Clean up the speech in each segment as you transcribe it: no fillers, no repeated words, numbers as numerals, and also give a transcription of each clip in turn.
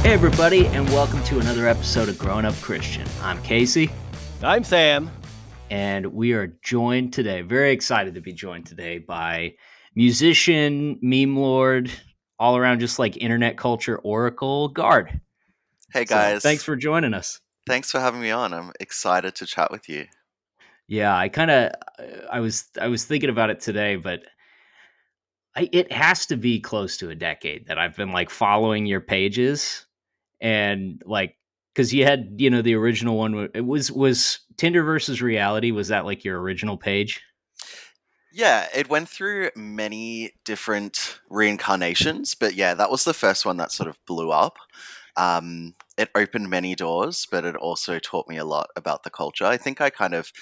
Hey, everybody, and welcome to another episode of Growing Up Christian. I'm Casey, I'm Sam. and we are joined today, very excited to be joined today by musician, meme lord, all around just like internet culture oracle, Guard. Hey So thanks guys, for joining us. thanks for having me on. I'm excited to chat with you. Yeah, I was thinking about it today, but it has to be close to a decade that I've been like following your pages and like because you had the original one. It was Tinder versus reality. Was that like your original page? Yeah, it went through many different reincarnations, but yeah, that was the first one that sort of blew up. It opened many doors, but it also taught me a lot about the culture. I think I kind of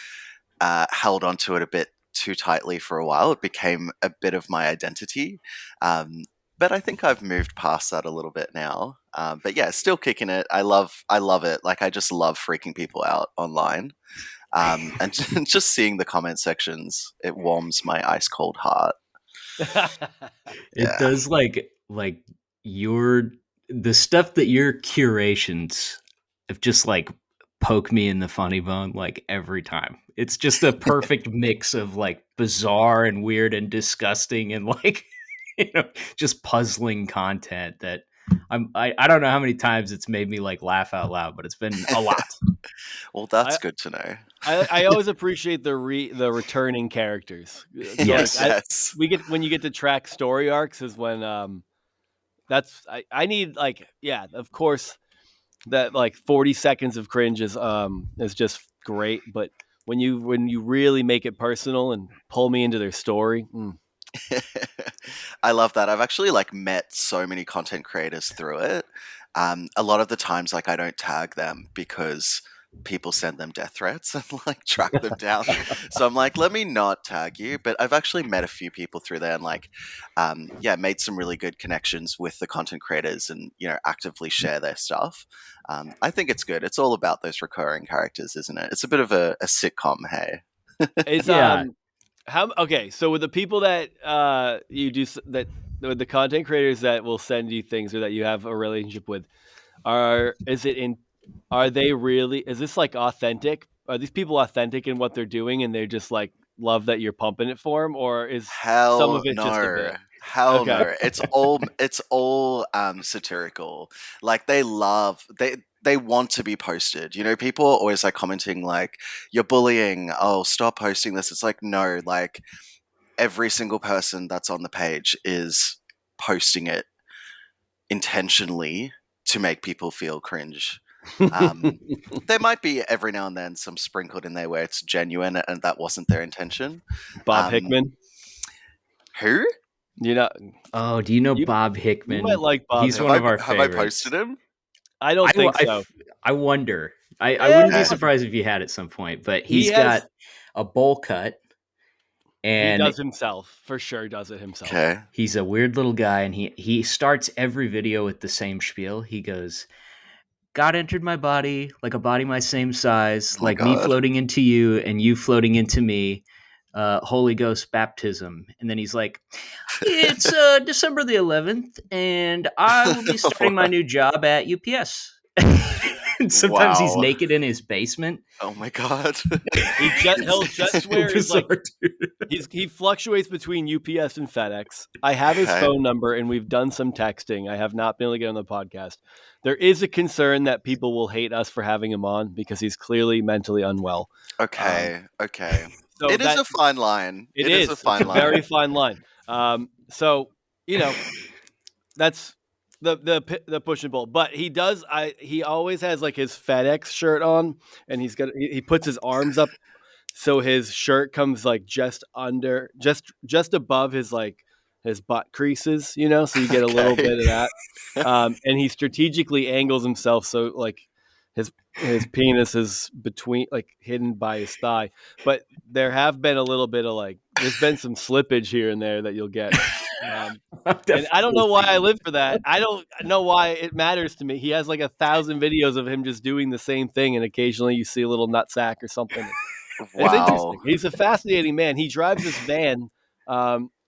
held onto it a bit too tightly for a while. It became a bit of my identity. Um, but I think I've moved past that a little bit now. But yeah, still kicking it. I love it. Like I just love freaking people out online. And just seeing the comment sections, it warms my ice cold heart. It Yeah. does like your the stuff that your curations have just like poke me in the funny bone like every time. It's just a perfect mix of like bizarre and weird and disgusting and like just puzzling content that I don't know how many times it's made me like laugh out loud, but it's been a lot. Well, that's I, good to know. I always appreciate the returning characters. So like Yes. Yes. we get when you get to track story arcs is when that's I need like yeah, of course that like 40 seconds of cringe is just great, but when you really make it personal and pull me into their story. I love that. I've actually like met so many content creators through it. A lot of the times, like I don't tag them because people send them death threats and like track them down. So I'm like, let me not tag you. But I've actually met a few people through there and like, yeah, made some really good connections with the content creators and actively share their stuff. I think it's good. It's all about those recurring characters, isn't it? It's a bit of a sitcom. Hey. It's Yeah. how okay, so with the people that you do that with the content creators that will send you things or that you have a relationship with, Are is it in are they really is this like authentic? Are these people authentic in what they're doing and they just like love that you're pumping it for them, or is some Hell of it just a no. bit? Hell Okay. no. It's all satirical. Like they want to be posted. People are always like commenting like you're bullying. Oh, stop posting this. It's like no, like every single person that's on the page is posting it intentionally to make people feel cringe. Um there might be every now and then some sprinkled in there where it's genuine and that wasn't their intention. Bob Um Hickman? who? You know, Oh, do you know you Bob you might Hickman? like Bob He's Have one I of Hickman. our have I favorites. posted him? I don't think so. I wonder. I wouldn't be Eh, Okay. surprised if you had at some point, but he he's got has a bowl cut he and does himself. For sure does it himself. Okay. he's a weird little guy and he starts every video with the same spiel. He goes, God entered my body like a body my same size, Oh my like me god. floating into you and you floating into me. Holy Ghost baptism. And then he's like, it's December the 11th, and I will be starting my new job at UPS. And sometimes he's Wow. naked in his basement. Oh my god. He'll It's just so wear his like bizarre, dude. he fluctuates between UPS and FedEx. I have his Okay. phone number and we've done some texting. I have not been able to get on the podcast. There is a concern that people will hate us for having him on because he's clearly mentally unwell. Um, Okay. Okay. so It is that a fine line. it It is a is. It's fine a very line. fine line. So you know that's the push and pull. But he always has like his FedEx shirt on, and he puts his arms up so his shirt comes like just under just above his like his butt creases, so you get a little Okay. bit of that. And he strategically angles himself so like his penis is between like hidden by his thigh. But there have been a little bit of like there's been some slippage here and there that you'll get. I've And I don't definitely know why I seen live for that. I don't know why it matters to me. He has like 1,000 videos of him just doing the same thing, and occasionally you see a little nutsack or something. It's Wow. interesting. He's a fascinating man. He drives this van.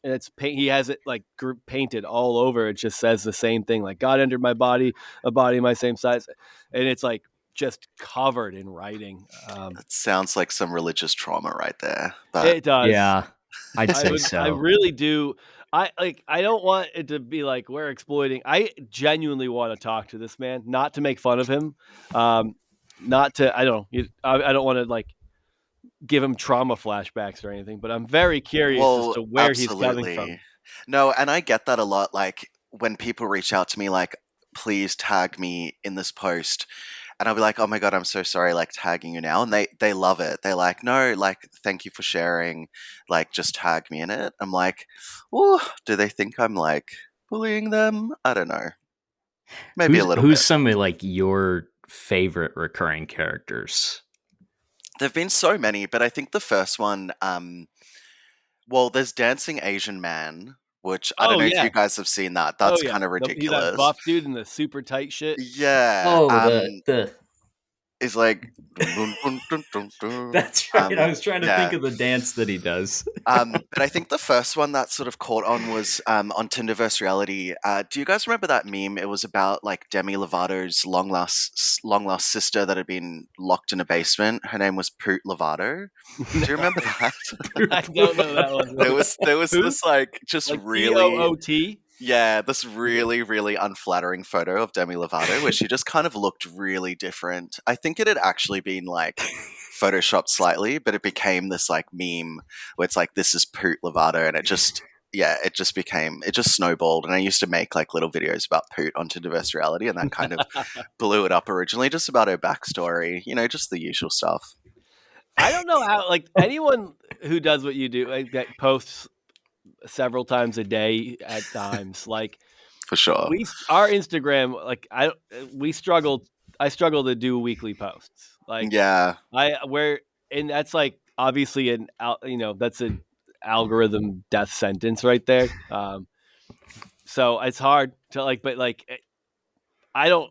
and he has it like painted all over. It just says the same thing, like God entered my body, a body my same size, and it's like just covered in writing. That sounds like some religious trauma right there. But It does. Yeah, I'd say I so. really do. I don't want it to be like we're exploiting. I genuinely want to talk to this man, not to make fun of him, not to. I don't. I don't want to like give him trauma flashbacks or anything. But I'm very curious as well, to where he's coming from. absolutely. No, and I get that a lot. Like when people reach out to me, like, please tag me in this post. And I'll be like, oh my God, I'm so sorry, like tagging you now. And they love it. They're like, no, like, thank you for sharing. Like, just tag me in it. I'm like, oh, do they think I'm like bullying them? I don't know. Maybe a little Who's bit. some of like your favorite recurring characters? There've been so many, but I think the first one, well, there's Dancing Asian Man, which I don't Oh know if you yeah. guys have seen that. Oh That's yeah. kind of He's that ridiculous. buff dude in the super tight shit. Yeah. Oh, the It's like dun, dun, dun, dun, dun, dun. that's right. I was trying to think Yeah. of the dance that he does. But I think the first one that sort of caught on was on Tinderverse Reality. Do you guys remember that meme? It was about like Demi Lovato's long lost sister that had been locked in a basement. Her name was Poot Lovato. Do you remember that? I don't know that one. There was Who? this like just Like really POOT? yeah, this really, really unflattering photo of Demi Lovato where she just kind of looked really different. I think it had actually been like photoshopped slightly, but it became this like meme where it's like this is Poot Lovato, and it just yeah, it just snowballed. And I used to make like little videos about Poot onto Diverse Reality, and that kind of blew it up originally, just about her backstory, just the usual stuff I don't know how like anyone who does what you do, like, that posts several times a day at times, like for sure. our Instagram, like we struggle. I struggle to do weekly posts. Like Yeah, and that's like obviously that's an algorithm death sentence right there. So it's hard to like, but like I don't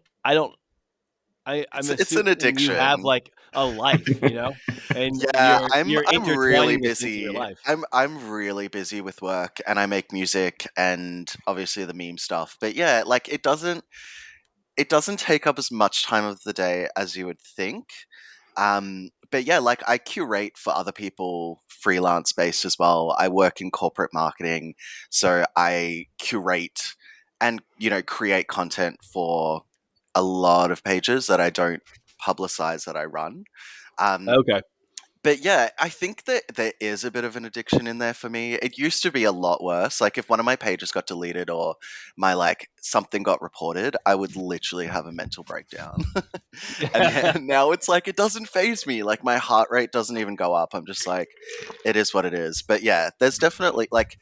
I'm it's an assuming you have addiction. like a life, and Yeah, you're I'm really intertwining this into your busy. life. I'm really busy with work, and I make music and obviously the meme stuff. But yeah, like it doesn't take up as much time of the day as you would think. But yeah, like I curate for other people freelance based as well. I work in corporate marketing, so I curate and create content for a lot of pages that I don't publicize that I run. Um, Okay. but yeah, I think that there is a bit of an addiction in there for me. It used to be a lot worse. Like if one of my pages got deleted or my like something got reported, I would literally have a mental breakdown. And now it's like it doesn't phase me. Like my heart rate doesn't even go up. I'm just like, it is what it is. But yeah, there's definitely like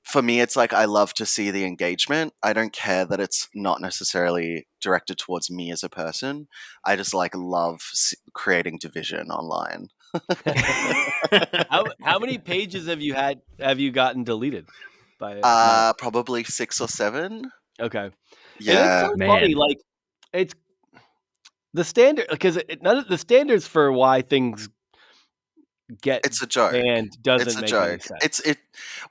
for me, it's like I love to see the engagement. I don't care that it's not necessarily directed towards me as a person. I just like love creating division online. How many pages have you gotten deleted by it? Not Probably 6 or 7. okay. And it's Yeah, so funny, Man, like it's the standard because none of the standards for why things get it's a joke. banned It's doesn't a make any joke. sense.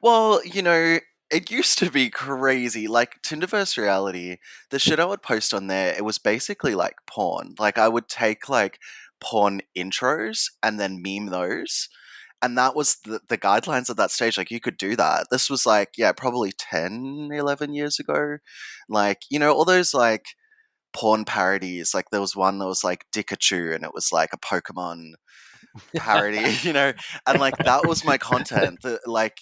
Well, it used to be crazy. Like Tinderverse Reality, the shit I would post on there, it was basically like porn. Like I would take like porn intros and then meme those. And that was the guidelines at that stage. Like you could do that. This was like, yeah, probably 10, 11 years ago. Like, all those like porn parodies. Like there was one that was like Dickachu and it was like a Pokemon parody, and like that was my content. Like,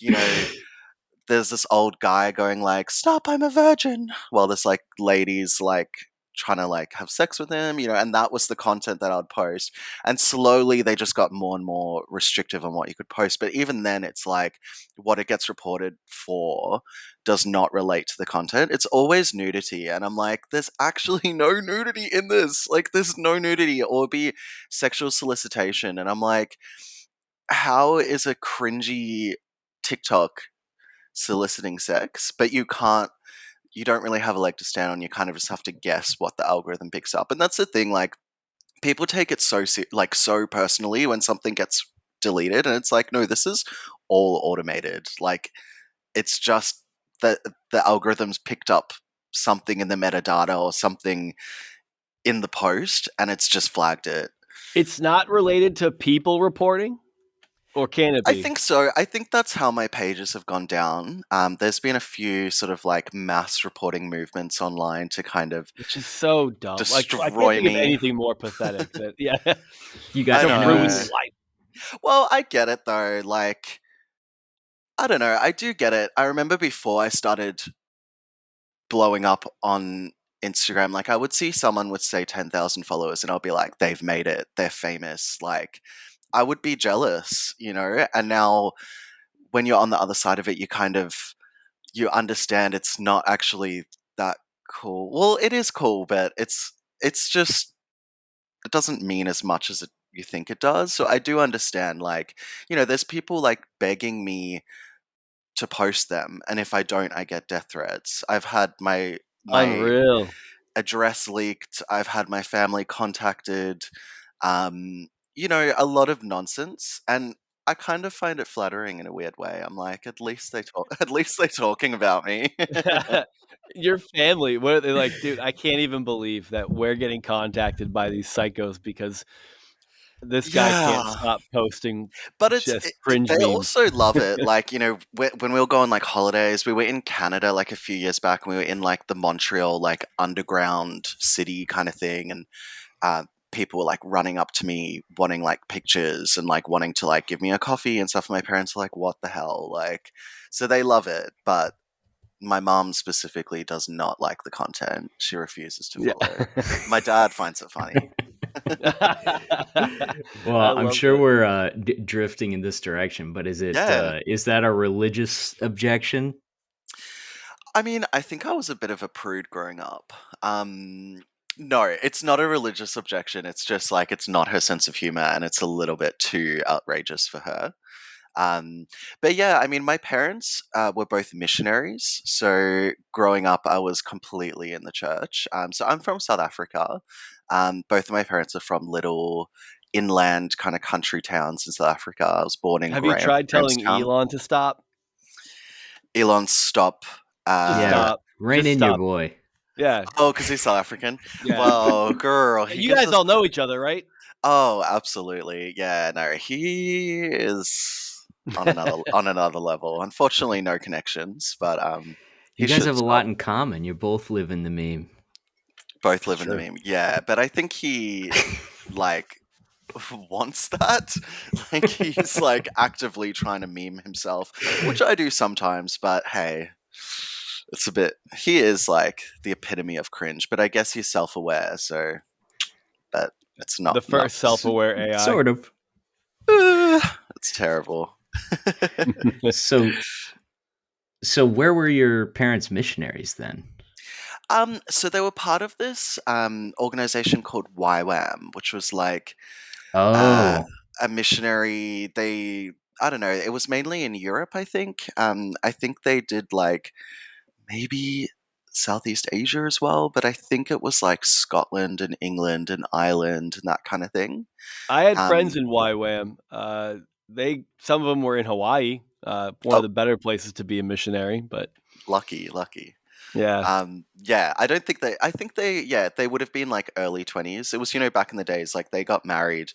there's this old guy going like, "Stop, I'm a virgin," while this like lady's like trying to like have sex with him, and that was the content that I'd post. And slowly they just got more and more restrictive on what you could post. But even then, it's like what it gets reported for does not relate to the content. It's always nudity, and I'm like, there's actually no nudity in this. Like, there's no nudity or be sexual solicitation, and I'm like, how is a cringy TikTok soliciting sex, but you don't really have a leg to stand on. You kind of just have to guess what the algorithm picks up. And that's the thing, like people take it so personally when something gets deleted and it's like, no, this is all automated. Like It's just that the algorithms picked up something in the metadata or something in the post, and it's just flagged it. It's not related to people reporting, or can it I be? think so. I think that's how my pages have gone down. There's been a few sort of like mass reporting movements online to kind of Which is so dumb. Like, I can't destroy think of me. anything more pathetic than You I got to ruin know. your enemies. life. Well, I get it though. Like, I don't know. I do get it. I remember before I started blowing up on Instagram, like I would see someone with say 10,000 followers and I'll be like, they've made it. They're famous. Like, I would be jealous, you know? And now when you're on the other side of it, you understand it's not actually that cool. Well, it is cool, but it's just it doesn't mean as much as you think it does. So I do understand, like, there's people like begging me to post them, and if I don't, I get death threats. I've had my Unreal. address leaked. I've had my family contacted. A lot of nonsense, and I kind of find it flattering in a weird way. I'm like, at least they talk. At least they're talking about me. Your family, what are they like? Dude, I can't even believe that we're getting contacted by these psychos because this guy can't Yeah. stop posting But just cringe they memes. also love it. Like, when we were going like holidays, we were in Canada like a few years back, and we were in like the Montreal like underground city kind of thing, and uh, people were like running up to me wanting like pictures and like wanting to like give me a coffee and stuff. And my parents are like, "What the hell?" Like, so they love it, but my mom specifically does not like the content. She refuses to Yeah. follow. My dad finds it funny. I Well, I'm love sure that. we're drifting in this direction, but Yeah. is that a religious objection? I mean, I think I was a bit of a prude growing up. No, it's not a religious objection. It's just like it's not her sense of humor, and it's a little bit too outrageous for her. Um, but yeah, I mean, my parents were both missionaries. So growing up, I was completely in the church. So I'm from South Africa. Both of my parents are from little inland kind of country towns in South Africa. I was born in Have you tried telling Grahamstown. Elon to stop? Elon, stop. Just Yeah, Uh, stop. rein Just in your stop. boy. Yeah. oh, because he's South African. Yeah. Well, girl, he You gives guys us. all know each other, right? Oh, absolutely. Yeah, no, he is on another level. Unfortunately, no connections, but You he guys should have a stop. lot in common. You both live in the meme. Both It's live in the true. meme. Yeah, but I think he like wants that. Like he's like actively trying to meme himself, which I do sometimes, but hey, it's a bit he is like the epitome of cringe, but I guess he's self-aware, so but it's not The first self-aware AI. Sort of. it's terrible. So so where were your parents missionaries then? So they were part of this organization called YWAM, which was like uh, Oh, a missionary. I don't know, it was mainly in Europe, I think. I think they did like maybe Southeast Asia as well, but I think it was like Scotland and England and Ireland and that kind of thing. I had friends Um, in YWAM. They some of them were in Hawaii, one of oh, the better places to be a missionary. But lucky, lucky. yeah, Yeah, I don't think they. I think they would have been like early 20s. It was back in the days, like they got married.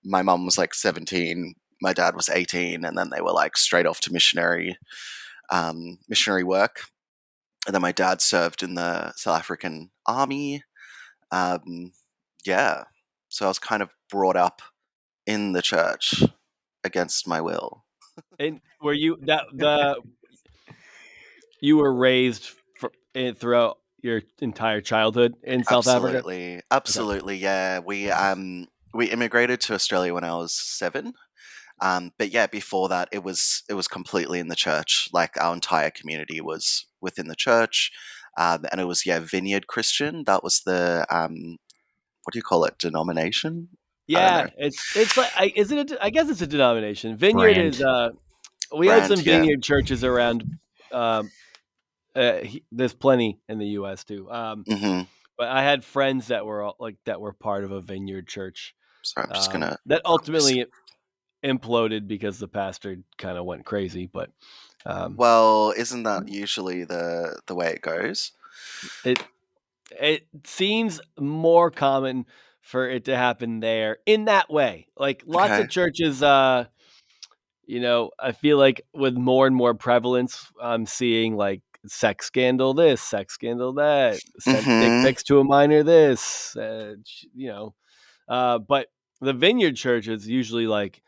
My mum was like 17, my dad was 18, and then they were like straight off to missionary work. And then my dad served in the South African army. Um, yeah, so I was kind of brought up in the church against my will. and were you that the you were raised throughout your entire childhood in South Africa? Absolutely, Okay. absolutely. Yeah, we immigrated to Australia when I was 7. But yeah, before that, it was completely in the church. Like our entire community was within the church, and it was Vineyard Christian. That was the what do you call it? Denomination? I don't know. Yeah, it's like isn't it? I guess it's a denomination. Vineyard is. brand. We had Brand, some yeah. vineyard churches around. Um, there's plenty in the U.S. too. hmm But I had friends that were that were part of a vineyard church. So I'm just gonna That copy this. ultimately imploded because the pastor kind of went crazy. But Well, isn't that usually the way it goes? it seems more common for it to happen there in that way. Like lots Okay. of churches, I feel like with more and more prevalence, I'm seeing like sex scandal this, sex scandal that, sent dick Mm-hmm. pics to a minor this, but the vineyard church is usually like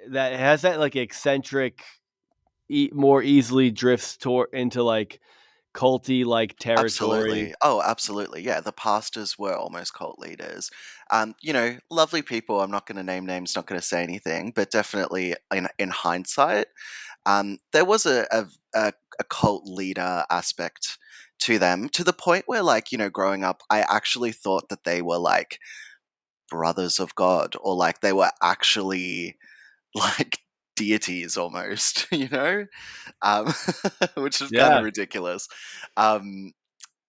that has that like eccentric, more easily drifts toward into like culty like territory. Absolutely. Oh, absolutely. Yeah, the pastors were almost cult leaders. Lovely people. I'm not going to name names, not going to say anything, but definitely in hindsight, there was a cult leader aspect to them, to the point where, like, growing up, I actually thought that they were like brothers of God, or like they were actually like deities almost, um, which is kind of Yeah, ridiculous. Um,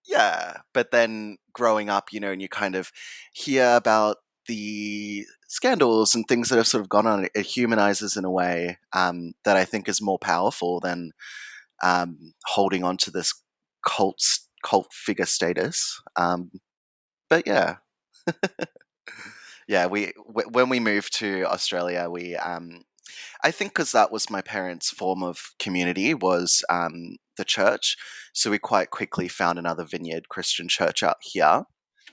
yeah, but then growing up, and you kind of hear about the scandals and things that have sort of gone on. It humanizes in a way that I think is more powerful than holding on to this cult figure status. But yeah, yeah. When we moved to Australia, we I think because that was my parents' form of community, was the church. So we quite quickly found another Vineyard Christian church out here.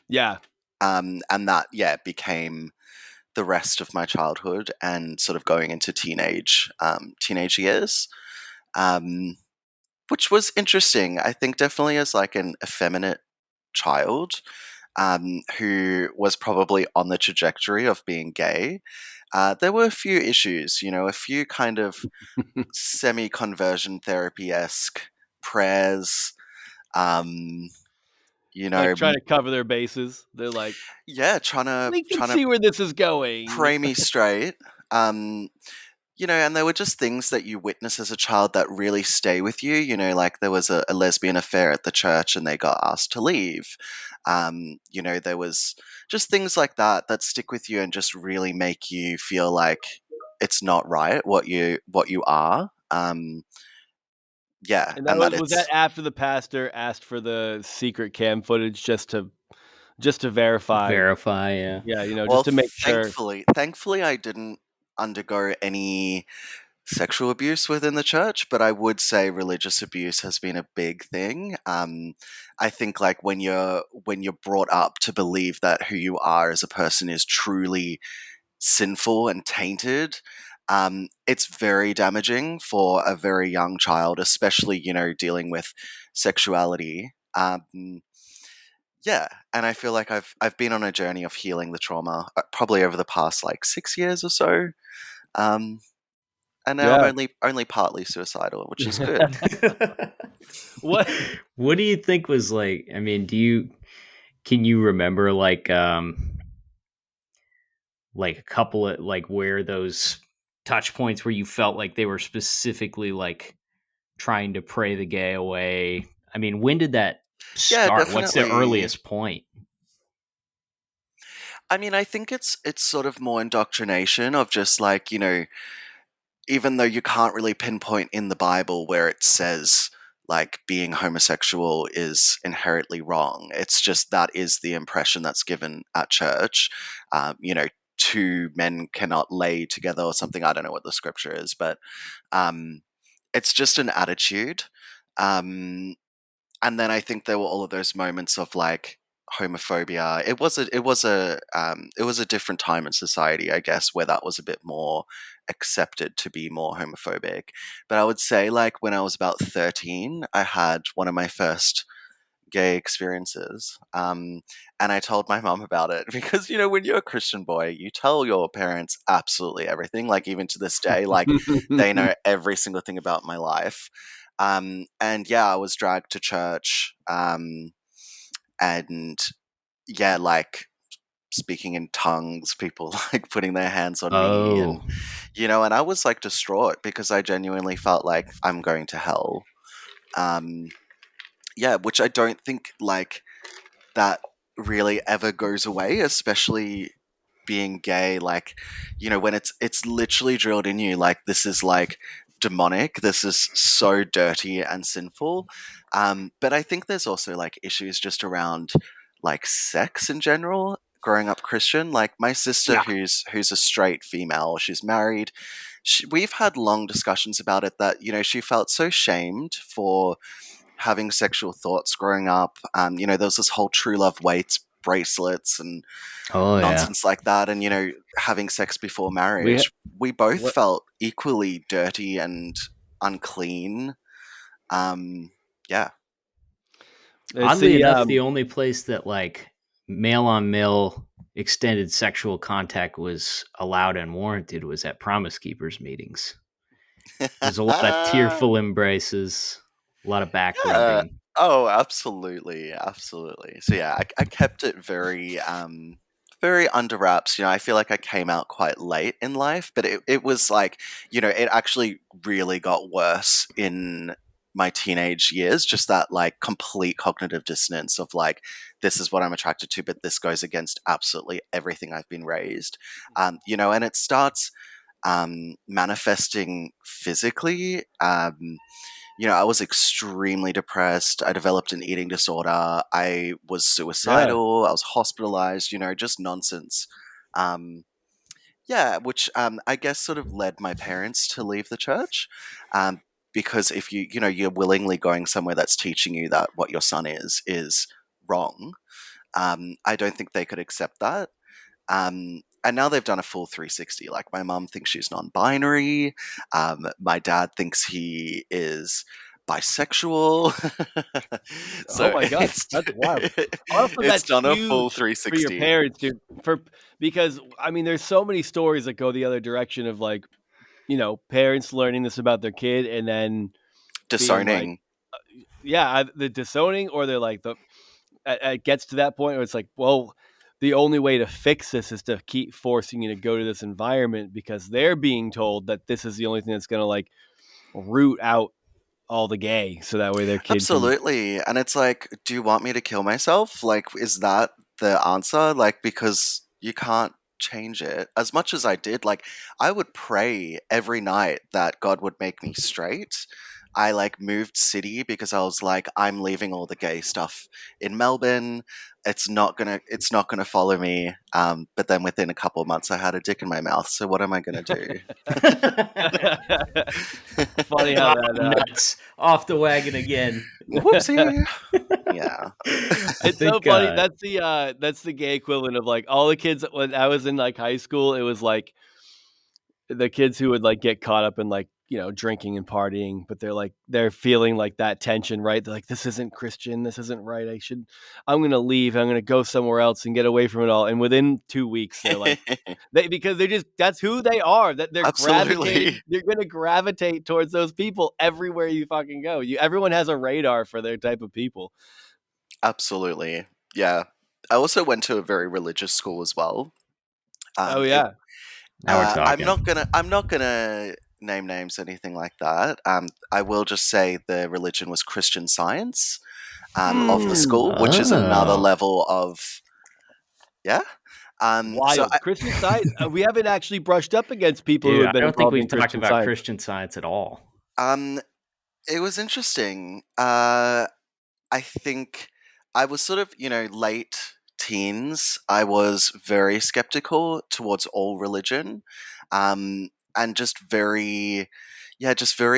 yeah. And that, yeah, became the rest of my childhood and sort of going into teenage years, um, which was interesting. I think definitely as like an effeminate child, who was probably on the trajectory of being gay. There were a few issues, a few kind of semi-conversion therapy-esque prayers. Um, you Like know, trying to cover their bases. They're like, yeah, trying to we can trying to see where this is going. pray me straight. Um, and there were just things that you witness as a child that really stay with you. Like there was a lesbian affair at the church and they got asked to leave. There was just things like that stick with you and just really make you feel like it's not right what you are. Yeah, And that and that was that it's after the pastor asked for the secret cam footage just to verify. Verify, yeah. Yeah, well, just to make sure. thankfully I didn't undergo any sexual abuse within the church, but I would say religious abuse has been a big thing. I think like when you're brought up to believe that who you are as a person is truly sinful and tainted, it's very damaging for a very young child, especially dealing with sexuality. Yeah, and I feel like I've been on a journey of healing the trauma, probably over the past like 6 years or so. Um, and now I'm Yeah. only partly suicidal, which is good. What? What do you think was like, I mean, can you remember like a couple of like where those touch points where you felt like they were specifically like trying to pray the gay away? I mean, when did that Yeah, start? What's the definitely. earliest point? I mean, I think it's sort of more indoctrination of just like, even though you can't really pinpoint in the Bible where it says like being homosexual is inherently wrong. It's just that is the impression that's given at church. Two men cannot lay together or something. I don't know what the scripture is, but um, it's just an attitude. Um, and then I think there were all of those moments of like homophobia. It was a different time in society, I guess, where that was a bit more accepted to be more homophobic. But I would say like when I was about 13, I had one of my first gay experiences. And I told my mom about it because, when you're a Christian boy, you tell your parents absolutely everything. Like, even to this day, like, they know every single thing about my life. And yeah, I was dragged to church. And yeah, like, speaking in tongues, people like putting their hands on me. Oh, And I was like distraught because I genuinely felt like I'm going to hell. Um, yeah, which I don't think like that really ever goes away, especially being gay, like, when it's literally drilled in you, like, this is like demonic, this is so dirty and sinful. But I think there's also like issues just around like sex in general. Growing up Christian, like my sister, Yeah. who's a straight female, she's married. We've had long discussions about it, that she felt so shamed for having sexual thoughts growing up. There was this whole true love weights bracelets and Oh yeah. nonsense like that, and having sex before We marriage. We both what felt equally dirty and unclean. Yeah. it's Oddly the enough, the only place that like male on male extended sexual contact was allowed and warranted was at Promise Keepers meetings. There's a lot of tearful embraces, a lot of back Yeah. rubbing. Oh, absolutely, absolutely. So yeah, I kept it very under wraps. I feel like I came out quite late in life, but it was like, it actually really got worse in my teenage years. Just that like complete cognitive dissonance of like, this is what I'm attracted to, but this goes against absolutely everything I've been raised. And it starts manifesting physically. I was extremely depressed. I developed an eating disorder. I was yeah. suicidal. I was hospitalized, just nonsense. Um, yeah, which I guess sort of led my parents to leave the church. Um, because if you're willingly going somewhere that's teaching you that what your son is wrong, I don't think they could accept that. And now they've done a full 360. Like my mum thinks she's non-binary. My dad thinks he is bisexual. Oh So my god, that's wild. Also, it's that's done a full huge for your 360. parents, dude. Because I mean, there's so many stories that go the other direction of like, parents learning this about their kid and then being like, Disowning. yeah, the disowning, or they're like it gets to that point where it's like, well, the only way to fix this is to keep forcing you to go to this environment because they're being told that this is the only thing that's going to like root out all the gay, so that way their kid can. Absolutely. And it's like, do you want me to kill myself? Like, is that the answer? Like, because you can't change it. As much as I did, like, I would pray every night that God would make me straight. I like moved city because I was like, I'm leaving all the gay stuff in Melbourne. It's not gonna follow me. But then within a couple of months I had a dick in my mouth. So what am I gonna do? Funny how Ah, that. nuts. Off the wagon again. Whoopsie. Yeah. I It's so think funny. That's the gay equivalent of like all the kids when I was in like high school. It was like the kids who would like get caught up in like drinking and partying, but they're feeling like that tension, right? They're like, this isn't Christian, this isn't right. I'm gonna leave, I'm gonna go somewhere else and get away from it all. And within 2 weeks, they're like, because they just that's who they are. That they're Absolutely. gravitating. You're gonna gravitate towards those people everywhere you fucking go. Everyone has a radar for their type of people. Absolutely. Yeah. I also went to a very religious school as well. Oh It yeah, now we're I'm talking. not gonna name names, anything like that. I will just say the religion was Christian Science, of the school, which is another Oh. level of, yeah. So wild Christian Science. We haven't actually brushed up against people who Dude, had I been don't think involved we've in talked Christian about Science. Christian Science at all. um, it was interesting. I think I was sort of, late teens. I was very skeptical towards all religion, and just very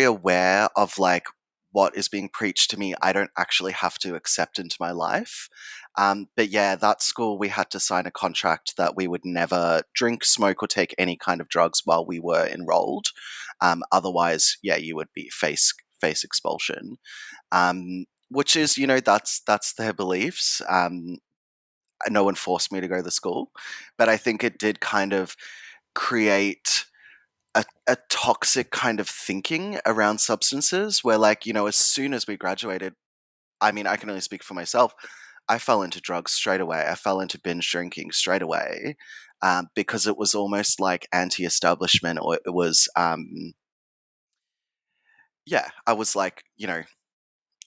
aware of like what is being preached to me. I don't actually have to accept into my life. But yeah, that school we had to sign a contract that we would never drink, smoke, or take any kind of drugs while we were enrolled. Otherwise, yeah, you would be face expulsion. Which is, that's their beliefs. No one forced me to go to the school, but I think it did kind of create a toxic kind of thinking around substances where, like, as soon as we graduated, I mean, I can only speak for myself. I fell into drugs straight away. I fell into binge drinking straight away, because it was almost like anti-establishment, or it was, yeah, I was like,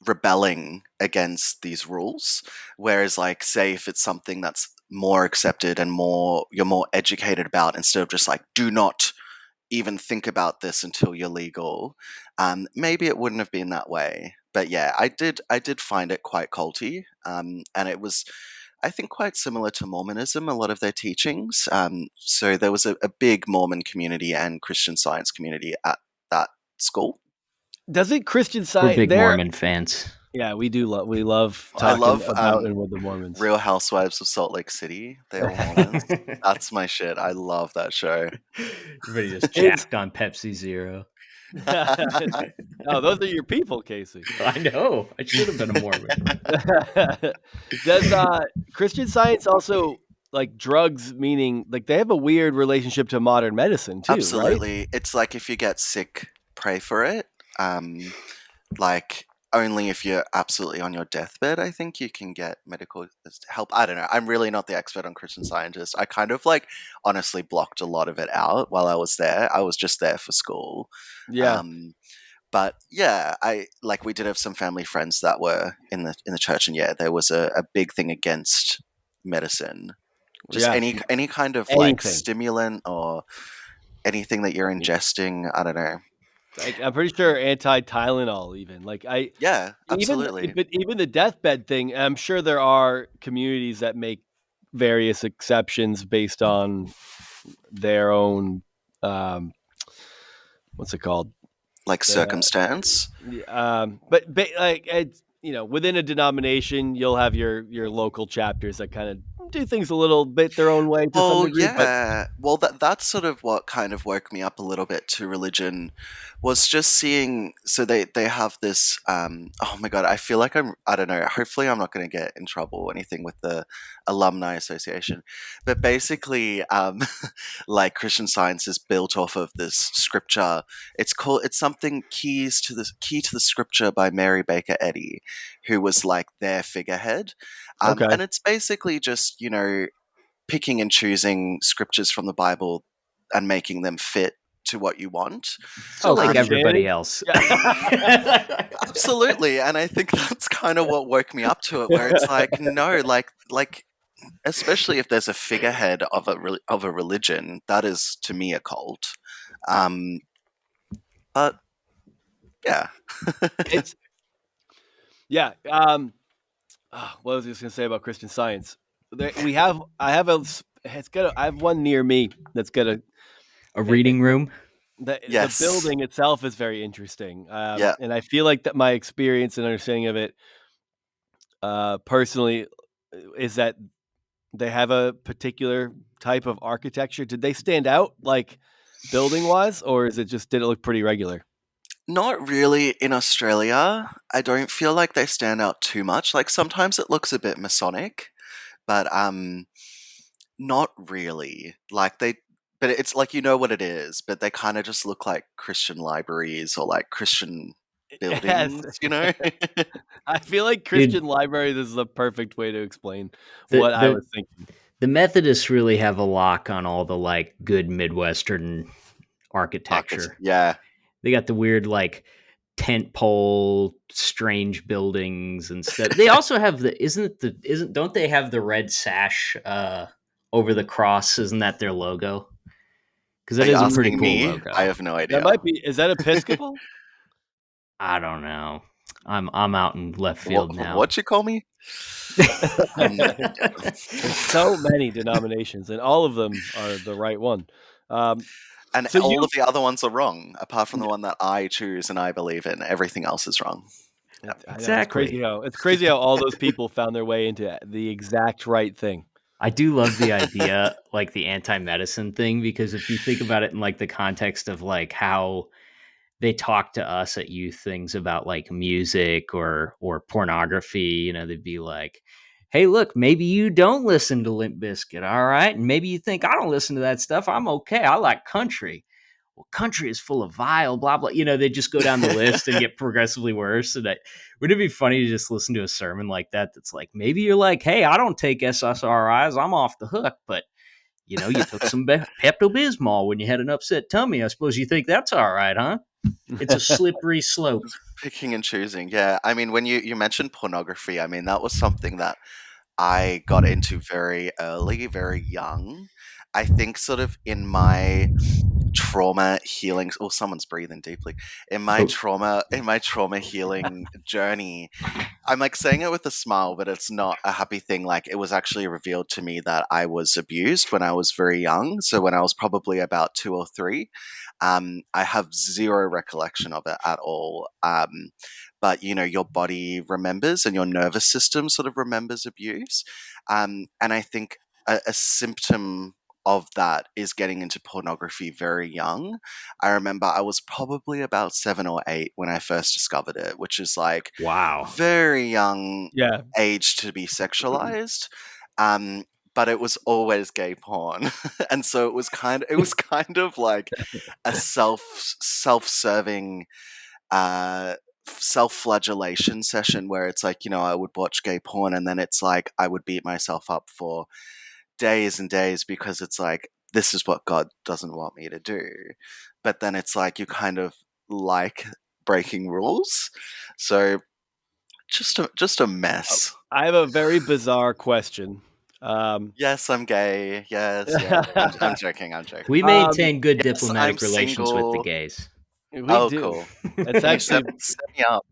rebelling against these rules. Whereas, like, say if it's something that's more accepted and you're more educated about, instead of just like, do not even think about this until you're legal, maybe it wouldn't have been that way. But yeah, I did find it quite culty, and it was, I think, quite similar to Mormonism, a lot of their teachings. So there was a big Mormon community and Christian Science community at that school. Doesn't Christian We're Science big there? Mormon fans. Yeah, we do. We love I talking love about and with the Mormons. Real Housewives of Salt Lake City. They're all Mormons. That's my shit. I love that show. Everybody just Is- jacked on Pepsi Zero. Oh, those are your people, Casey. I know. I should have been a Mormon. Does Christian Science also like drugs? Meaning, like they have a weird relationship to modern medicine too, right? Absolutely. It's like if you get sick, pray for it. Like only if you're absolutely on your deathbed, I think you can get medical help. I don't know. I'm really not the expert on Christian Scientist. I kind of like honestly blocked a lot of it out while I was there. I was just there for school. Yeah. But yeah, we did have some family friends that were in the church, and yeah, there was a big thing against medicine. Just Yeah. any kind of like Anything. stimulant or anything that you're ingesting. I don't know. Like I'm pretty sure anti-Tylenol even. Like Yeah, even absolutely. but even the deathbed thing, I'm sure there are communities that make various exceptions based on their own what's it called? Like circumstance. But like it's within a denomination, you'll have your local chapters that kind of do things a little bit their own way to some Well, degree. But yeah. Well, that's sort of what kind of woke me up a little bit to religion, was just seeing. So they have this. Oh my god, I feel like I don't know. Hopefully, I'm not going to get in trouble or anything with the alumni association. But basically, like Christian Science is built off of this scripture. It's something key to the scripture by Mary Baker Eddy, who was like their figurehead. okay, And it's basically just picking and choosing scriptures from the Bible and making them fit to what you want. So like Christianity? everybody else. Yeah. Absolutely, and I think that's kind of what woke me up to it, where it's like, no, like especially if there's a figurehead of a religion, that is to me a cult. But yeah, It's yeah. What was I just gonna say about Christian Science? I have one near me that's got A reading room. the yes, building itself is very interesting. yeah. And I feel like that my experience and understanding of it, personally, is that they have a particular type of architecture. Did they stand out like building wise, or did it look pretty regular? Not really in Australia. I don't feel like they stand out too much. Like sometimes it looks a bit Masonic, but not really. But it's like what it is. But they kind of just look like Christian libraries or like Christian Yes. buildings, you know? I feel like Christian libraries is the perfect way to explain The what I the was thinking. the Methodists really have a lock on all the like good Midwestern architecture. Yeah, They got the weird like tent pole, strange buildings and stuff. They also have don't they have the red sash over the cross? Isn't that their logo? Because are that you is a pretty asking cool me? I logo. have no That idea. might be. Is that Episcopal? I don't know. I'm out in left What field now. what you call me? There's so many denominations, and all of them are the right one. And So all you of the other ones are wrong, apart from the one that I choose and I believe in. Everything else is wrong. I know Exactly. it's crazy how all those people found their way into the exact right thing. I do love the idea, like the anti-medicine thing, because if you think about it in like the context of like how they talk to us at youth things about like music or pornography, they'd be like, "Hey, look, maybe you don't listen to Limp Bizkit, all right? And maybe you think I don't listen to that stuff. I'm okay. I like country. Well, country is full of vile, blah blah." They just go down the list and get progressively worse. And wouldn't it be funny to just listen to a sermon like that? That's like maybe you're like, "Hey, I don't take SSRIs. I'm off the hook," but You took some Pepto-Bismol when you had an upset tummy. I suppose you think that's all right, huh? It's a slippery slope. Picking and choosing. Yeah. I mean, when you mentioned pornography, I mean, that was something that I got into very early, very young. I think sort of in my trauma healing, oh, someone's breathing deeply. Oh, In my trauma healing journey, I'm like saying it with a smile, but it's not a happy thing. Like, it was actually revealed to me that I was abused when I was very young. So when I was probably about 2 or 3, I have zero recollection of it at all. But your body remembers and your nervous system sort of remembers abuse. And I think a symptom of that is getting into pornography very young. I remember I was probably about 7 or 8 when I first discovered it, which is like wow. very young Yeah. age to be sexualized. Um, but it was always gay porn, and so it was kind of like a self-serving uh self-flagellation session where it's like I would watch gay porn, and then it's like I would beat myself up for days and days because it's like this is what God doesn't want me to do. But then it's like you kind of like breaking rules. So just a mess. I have a very bizarre question. Yes, I'm gay. Yes, yes. I'm joking. I'm joking. We maintain good Yes, I'm diplomatic relations with the single. gays. We Oh, do. cool. It's Can you set, actually set me up?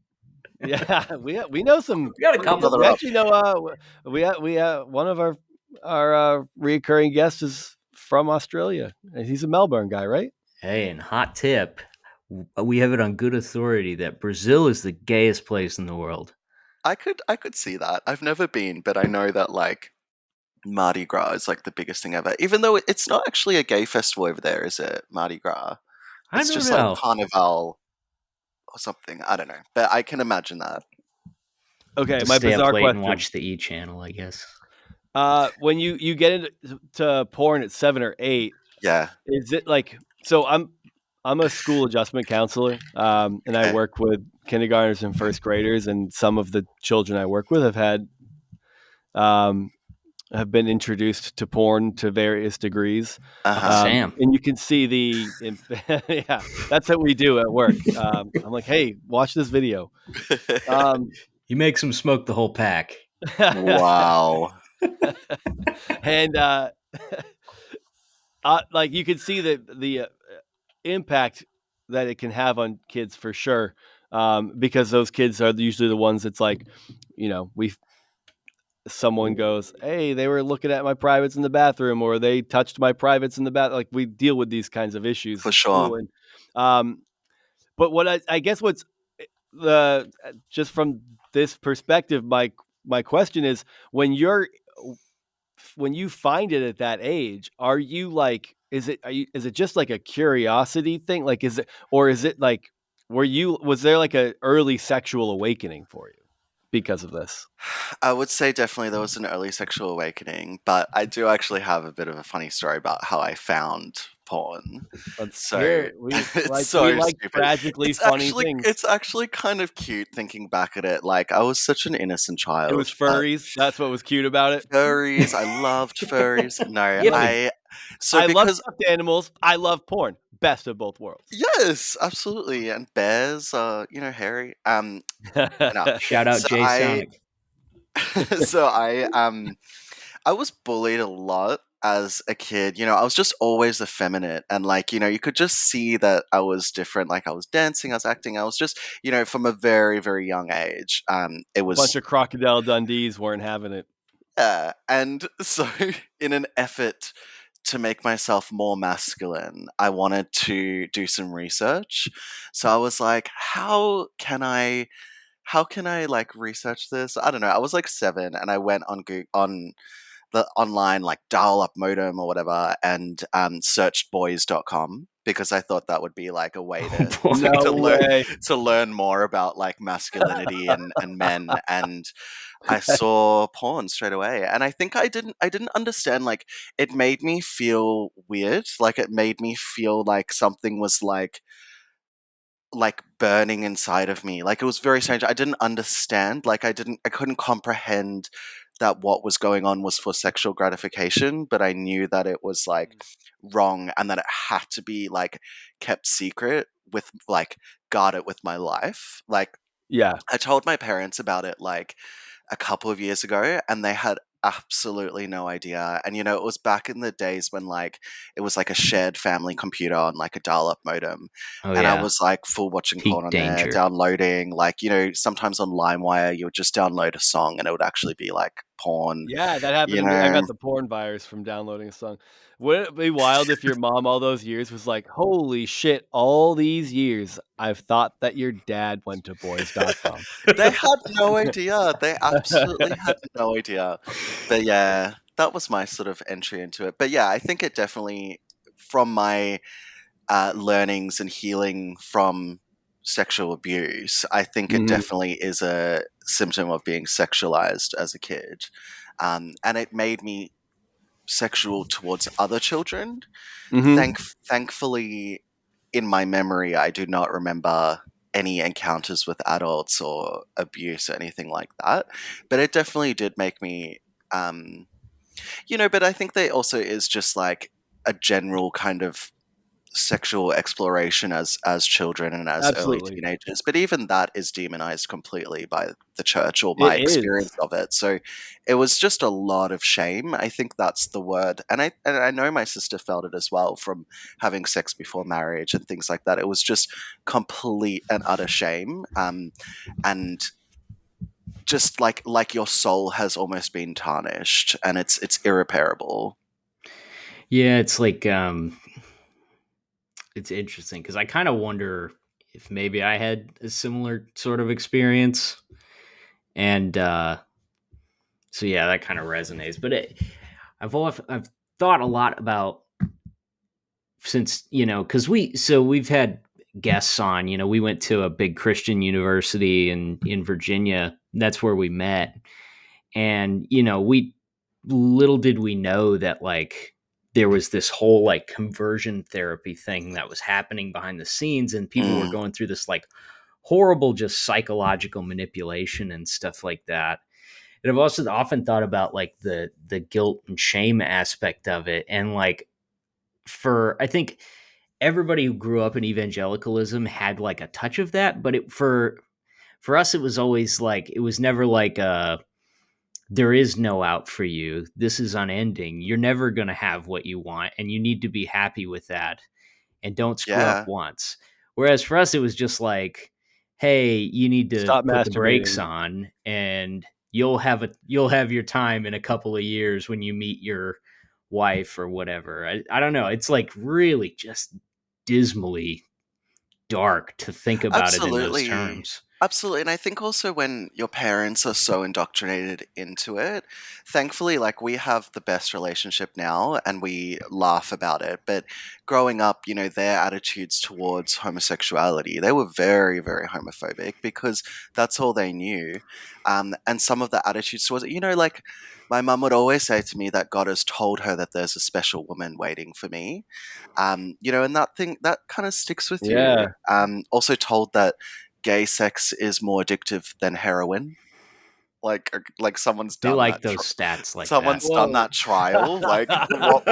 yeah. We know some. We got a Put couple. another We up. actually know. We one of our recurring guests is from Australia. And he's a Melbourne guy, right? Hey, and hot tip, we have it on good authority that Brazil is the gayest place in the world. I could see that. I've never been, but I know that like Mardi Gras is like the biggest thing ever. Even though it's not actually a gay festival over there, is it? Mardi Gras. I It's don't just like know. Carnival or something. I don't know, but I can imagine that. Okay, Just my stay up bizarre late and question. watch the E channel, I guess. When you get into porn at 7 or 8, Yeah. is it like so? I'm a school adjustment counselor, and I Okay. work with kindergartners and first graders, and some of the children I work with um, have been introduced to porn to various degrees. Uh Oh, huh. Sam. And you can see yeah, that's what we do at work. I'm like, hey, watch this video. Um, You make some smoke the whole pack. Wow. and like you can see the impact that it can have on kids for sure, because those kids are usually the ones that's like, we someone goes, hey, they were looking at my privates in the bathroom, or they touched my privates in the bath. Like, we deal with these kinds of issues For at sure. school. And but what I guess what's the just from this perspective, my question is, when you find it at that age, are you like, is it just like a curiosity thing? Like, is it like, was there like a early sexual awakening for you because of this? I would say definitely there was an early sexual awakening, but I do actually have a bit of a funny story about how I found porn. Let's So hear it. it's We so like stupid. tragically It's funny actually things. it's actually kind of cute thinking back at it. Like I was such an innocent It was child, but furries. That's what was cute about it. furries, I loved furries. No, You have a I so I love because stuffed animals. I love porn. Best of both worlds. yes, absolutely, and bears, hairy. No. shout out So Jay I Sonic. so I was bullied a lot as a kid. I was just always effeminate. And, like, you could just see that I was different. Like, I was dancing, I was acting. I was just, from a very, very young age. It A bunch was, of Crocodile Dundees weren't having it. yeah. And so, in an effort to make myself more masculine, I wanted to do some research. So I was like, how can I like research this? I don't know. I was like 7 and I went on on the online like dial-up modem or whatever and searched boys.com because I thought that would be like a way Oh to boy. to, No to learn way. to learn more about like masculinity and men. And I saw porn straight away, and I think I didn't understand. Like, it made me feel weird. Like, it made me feel like something was like burning inside of me. Like, it was very strange. I didn't understand. Like, I couldn't comprehend that what was going on was for sexual gratification, but I knew that it was like wrong and that it had to be like kept secret with like guarded with my life. Like Yeah. I told my parents about it like a couple of years ago and they had absolutely no idea. And you know, it was back in the days when like it was like a shared family computer on like a dial-up modem. Oh And I yeah, was like full watching porn peak on there, danger. downloading like, you know, sometimes on LimeWire you would just download a song and it would actually be like porn, Yeah, that happened you to me. I know. got the porn virus from downloading a song. Wouldn't it be wild if your mom all those years was like, "Holy shit, all these years I've thought that your dad went to boys.com." They had no idea. They absolutely had no idea. But yeah, that was my sort of entry into it. But yeah, I think it definitely, from my learnings and healing from sexual abuse, I think it Mhm. definitely is a symptom of being sexualized as a kid. And it made me sexual towards other children. Mhm. Thankfully, in my memory, I do not remember any encounters with adults or abuse or anything like that. But it definitely did make me, um, you know, but I think there also is just like a general kind of sexual exploration as children and as early Absolutely. teenagers, but even that is demonized completely by the church or It my is. experience of it. So it was just a lot of shame. I think that's the word. And I know my sister felt it as well from having sex before marriage and things like that. It was just complete and utter shame. And just like your soul has almost been tarnished and it's irreparable. Yeah, it's like it's interesting because I kind of wonder if maybe I had a similar sort of experience, and so yeah, that kind of resonates. But I've thought a lot about, since because we've had guests on. We went to a big Christian university in Virginia. That's where we met, and we little did we know that like there was this whole like conversion therapy thing that was happening behind the scenes, and people were Mm, going through this like horrible just psychological manipulation and stuff like that. And I've also often thought about like the guilt and shame aspect of it, and like for I think everybody who grew up in evangelicalism had like a touch of that, but for us it was always like it was never like there is no out for you. This is unending. You're never going to have what you want, and you need to be happy with that and don't screw up yeah, once. Whereas for us, it was just like, hey, you need to Stop put the brakes masturbating. on, and you'll have your time in a couple of years when you meet your wife or whatever. I don't know. It's like really just dismally dark to think about it in those absolutely. terms. Absolutely. And I think also when your parents are so indoctrinated into it, thankfully, like we have the best relationship now and we laugh about it. But growing up, you know, their attitudes towards homosexuality, they were very, very homophobic because that's all they knew. And some of the attitudes towards it, you know, like my mum would always say to me that God has told her that there's a special woman waiting for me. You know, and that thing that kind of sticks with you. Yeah. Also told that gay sex is more addictive than heroin. Like They like those stats like that. someone's done Whoa. that trial. Like, what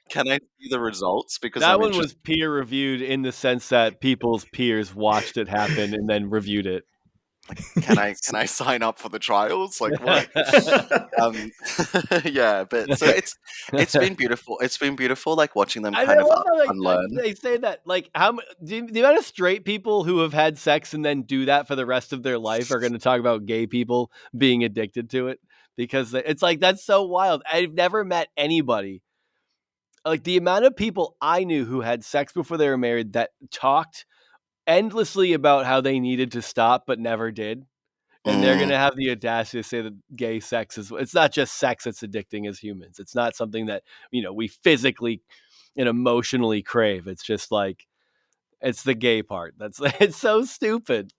can I see the results? Because That I'm one interested. was peer reviewed in the sense that people's peers watched it happen and then reviewed it. Can I sign up for the trials? Like, what? Um, yeah, but so it's been beautiful. It's been beautiful, like watching them I kind of love how unlearn. they say that. Like, the amount of straight people who have had sex and then do that for the rest of their life are going to talk about gay people being addicted to it because it's like that's so wild. I've never met anybody like the amount of people I knew who had sex before they were married that talked endlessly about how they needed to stop but never did. And they're Mm. gonna have the audacity to say that gay sex is it's not just sex that's addicting as humans. It's not something that, we physically and emotionally crave. It's just like it's the gay part. That's it's so stupid.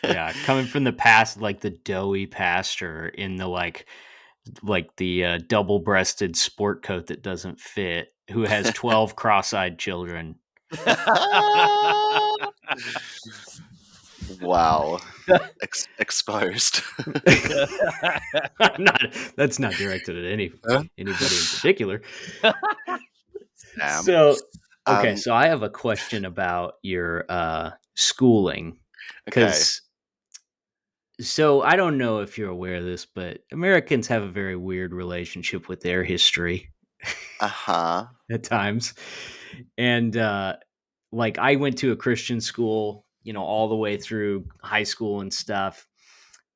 Yeah, coming from the past, like the doughy pastor in the like the double-breasted sport coat that doesn't fit, who has 12 cross-eyed children. Wow. exposed. I'm not. That's not directed at anybody in particular. Damn. So, okay, Um, so I have a question about your schooling, okay. because so I don't know if you're aware of this, but Americans have a very weird relationship with their history Uh-huh. at times, and like I went to a Christian school, all the way through high school and stuff,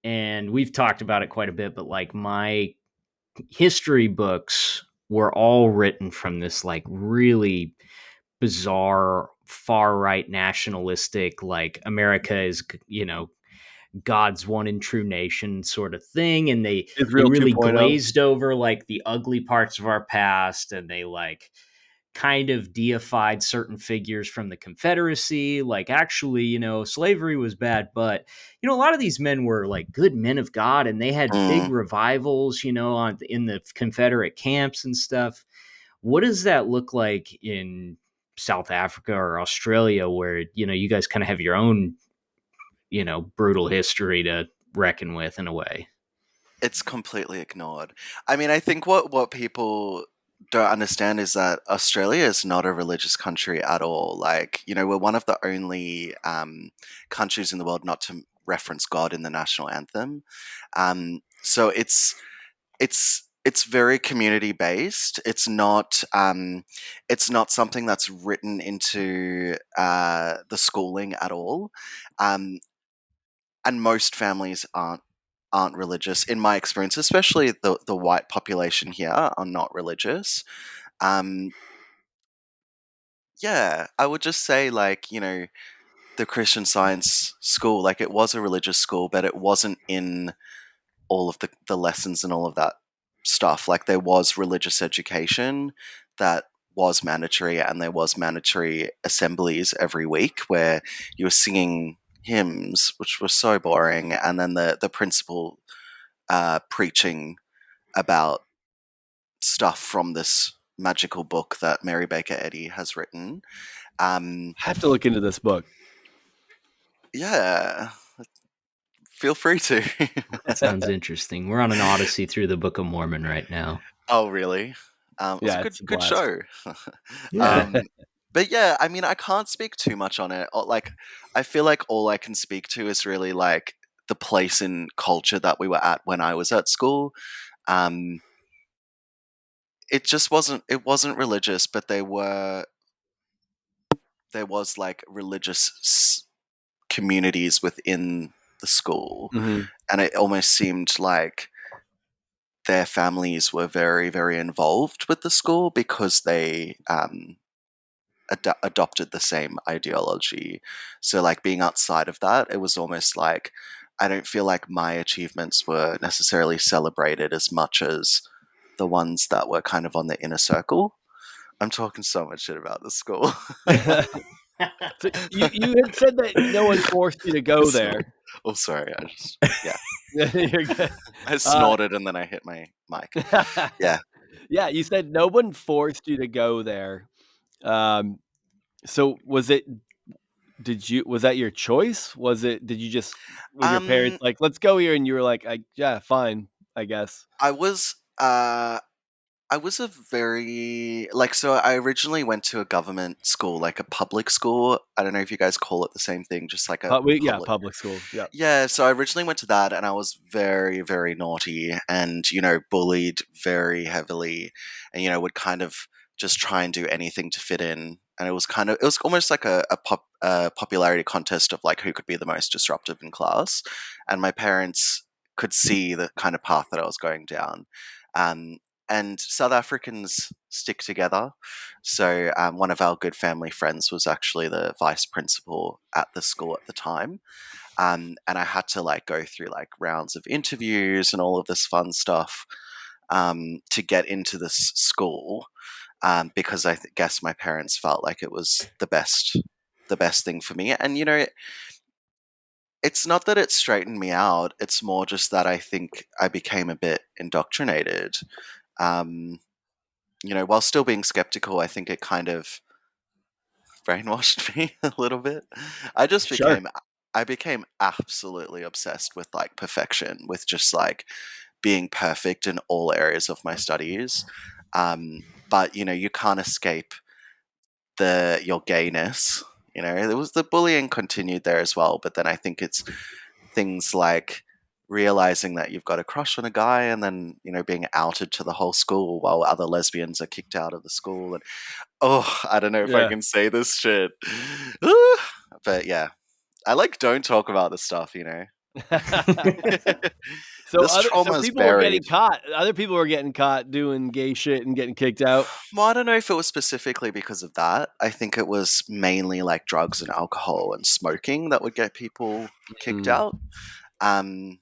and we've talked about it quite a bit. But like my history books were all written from this like really bizarre far right nationalistic, like America is God's one and true nation sort of thing, and they Israel really 2.0. glazed over like the ugly parts of our past, and they like kind of deified certain figures from the Confederacy. Like, actually, slavery was bad, but a lot of these men were like good men of God, and they had big Mm. revivals, in the Confederate camps and stuff. What does that look like in South Africa or Australia, where you guys kind of have your own brutal history to reckon with in a way? It's completely ignored. I mean, I think what people don't understand is that Australia is not a religious country at all. Like, we're one of the only countries in the world not to reference God in the national anthem. So it's very community based. It's not something that's written into the schooling at all. Um, and most families aren't religious in my experience, especially the white population here are not religious. um yeah, I would just say, like, the Christian Science school, like, it was a religious school, but it wasn't in all of the lessons and all of that stuff. Like, there was religious education that was mandatory, and there was mandatory assemblies every week where you were singing hymns, which was so boring, and then the principal preaching about stuff from this magical book that Mary Baker Eddy has written. Um, I have to look into this book. yeah, feel free to. That sounds interesting. We're on an odyssey through the Book of Mormon right now. Oh, really? It was a Yeah, good it's a good blast. show. Yeah. um, but yeah, I mean, I can't speak too much on it. Like, I feel like all I can speak to is really like the place in culture that we were at when I was at school. Um, it just wasn't religious, but there was like religious communities within the school, Hmm. and it almost seemed like their families were very, very involved with the school because they adopted the same ideology. So, like, being outside of that, it was almost like I don't feel like my achievements were necessarily celebrated as much as the ones that were kind of on the inner circle. I'm talking so much shit about the school. So you had said that no one forced you to I go snorted. there. Oh, sorry. Yeah, You're good. I Uh, snorted and then I hit my mic. Yeah. yeah, you said no one forced you to go there. Um, so was that your choice? Did you just was your parents Um, like, "Let's go here," and you were like, yeah, fine, I guess." I was I was a very like so I originally went to a government school, like a public school. I don't know if you guys call it the same thing, just like a Yeah, public. public school. Yeah. Yeah, so I originally went to that, and I was very, very naughty and, bullied very heavily, and, would kind of just try and do anything to fit in. And it was almost like a popularity contest of like who could be the most disruptive in class. And my parents could see the kind of path that I was going down. Um, and South Africans stick together. So one of our good family friends was actually the vice principal at the school at the time. And I had to like go through like rounds of interviews and all of this fun stuff to get into this school, because guess my parents felt like it was the best thing for me. And it's not that it straightened me out; it's more just that I think I became a bit indoctrinated. Um, while still being skeptical, I think it kind of brainwashed me a little bit. I just Sure. became I became absolutely obsessed with like perfection, with just like being perfect in all areas of my studies. But you know, you can't escape the your gayness. You know, there was the bullying continued there as well, but then I think it's things like realizing that you've got a crush on a guy and then you know being outed to the whole school while other lesbians are kicked out of the school and oh I don't know if I Yeah. can say this shit. But yeah, I like don't talk about this stuff, you know. This So trauma is people were buried. getting caught. Other people were getting caught doing gay shit and getting kicked out. Well, I don't know if it was specifically because of that. I think it was mainly like drugs and alcohol and smoking that would get people kicked Mm, out. Um,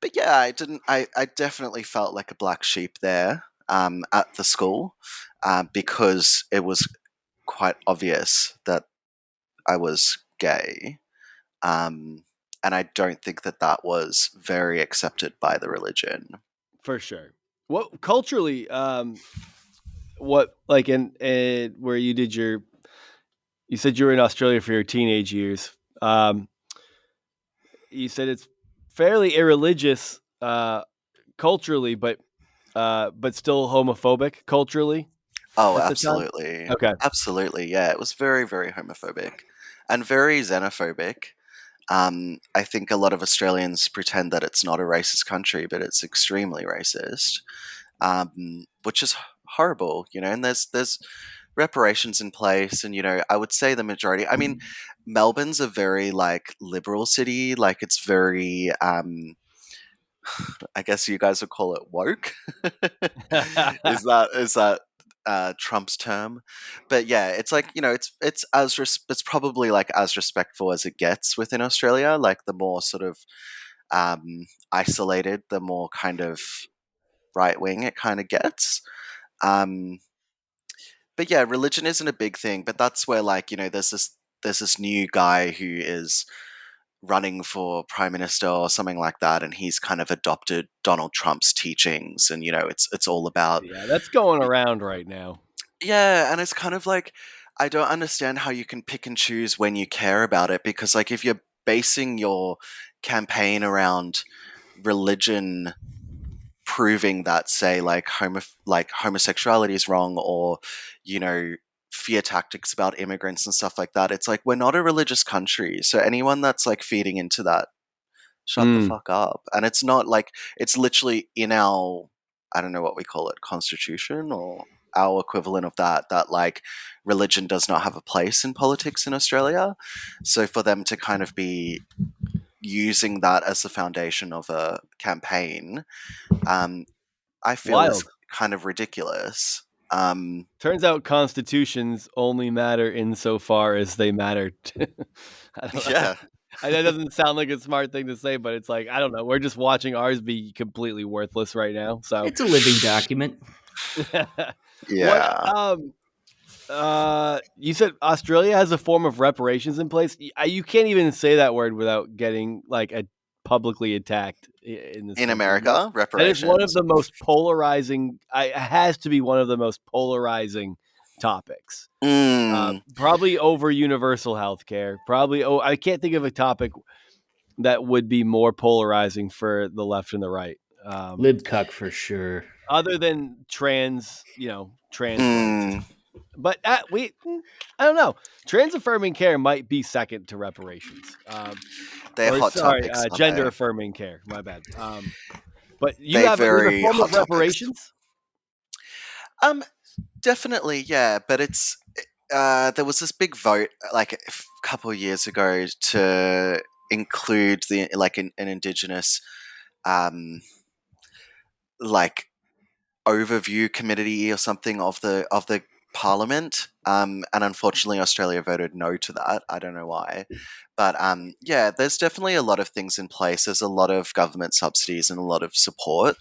but yeah, I didn't. I definitely felt like a black sheep there at the school because it was quite obvious that I was gay. Um, and I don't think that that was very accepted by the religion. for sure. What culturally, what like in where you did your you said you were in Australia for your teenage years. You said it's fairly irreligious culturally, but still homophobic culturally Oh, at the time. absolutely. Okay. Absolutely. Yeah, it was very, very homophobic and very xenophobic. I think a lot of Australians pretend that it's not a racist country, but it's extremely racist, which is horrible, you know. And there's reparations in place, and you know, I would say the majority. I mean, Melbourne's a very like liberal city, like it's very I guess you guys would call it woke. Is that Trump's term? But yeah, it's like you know, it's probably like as respectful as it gets within Australia. Like the more sort of isolated, the more kind of right wing it kind of gets. Um, but yeah, religion isn't a big thing. But that's where like you know, there's this new guy who is running for prime minister or something like that, and he's kind of adopted Donald Trump's teachings, and you know, it's all about Yeah, that's going around right now. yeah, and it's kind of like I don't understand how you can pick and choose when you care about it because like if you're basing your campaign around religion proving that say like homosexuality is wrong or you know fear tactics about immigrants and stuff like that, it's like we're not a religious country, so anyone that's like feeding into that, shut the Mm. fuck up. And it's not like it's literally in our I don't know what we call it, constitution or our equivalent of that like religion does not have a place in politics in Australia. So for them to kind of be using that as the foundation of a campaign, um, I feel is Wild. kind of ridiculous. Um, Turns out constitutions only matter insofar as they matter. I don't know. yeah, That doesn't sound like a smart thing to say, but it's like I don't know. We're just watching ours be completely worthless right now. So, It's a living document. what? yeah. You said Australia has a form of reparations in place. You can't even say that word without getting like publicly attacked in this In country. America, That is one of reparations. the most polarizing. It has to be one of the most polarizing topics. Mm, Probably over universal health care. Probably. Oh, I can't think of a topic that would be more polarizing for the left and the right. Libcuck for sure. Other than trans rights. mm. But I don't know. Trans affirming care might be second to reparations. They're Or hot sorry, topics, aren't gender they? affirming care. My bad. But They there's a very form hot of topics. reparations. Um, Definitely, yeah. But there was this big vote like a couple of years ago to include the like an indigenous um like overview committee or something of the parliament. And unfortunately, Australia voted no to that. I don't know why, but yeah, there's definitely a lot of things in place. There's a lot of government subsidies and a lot of support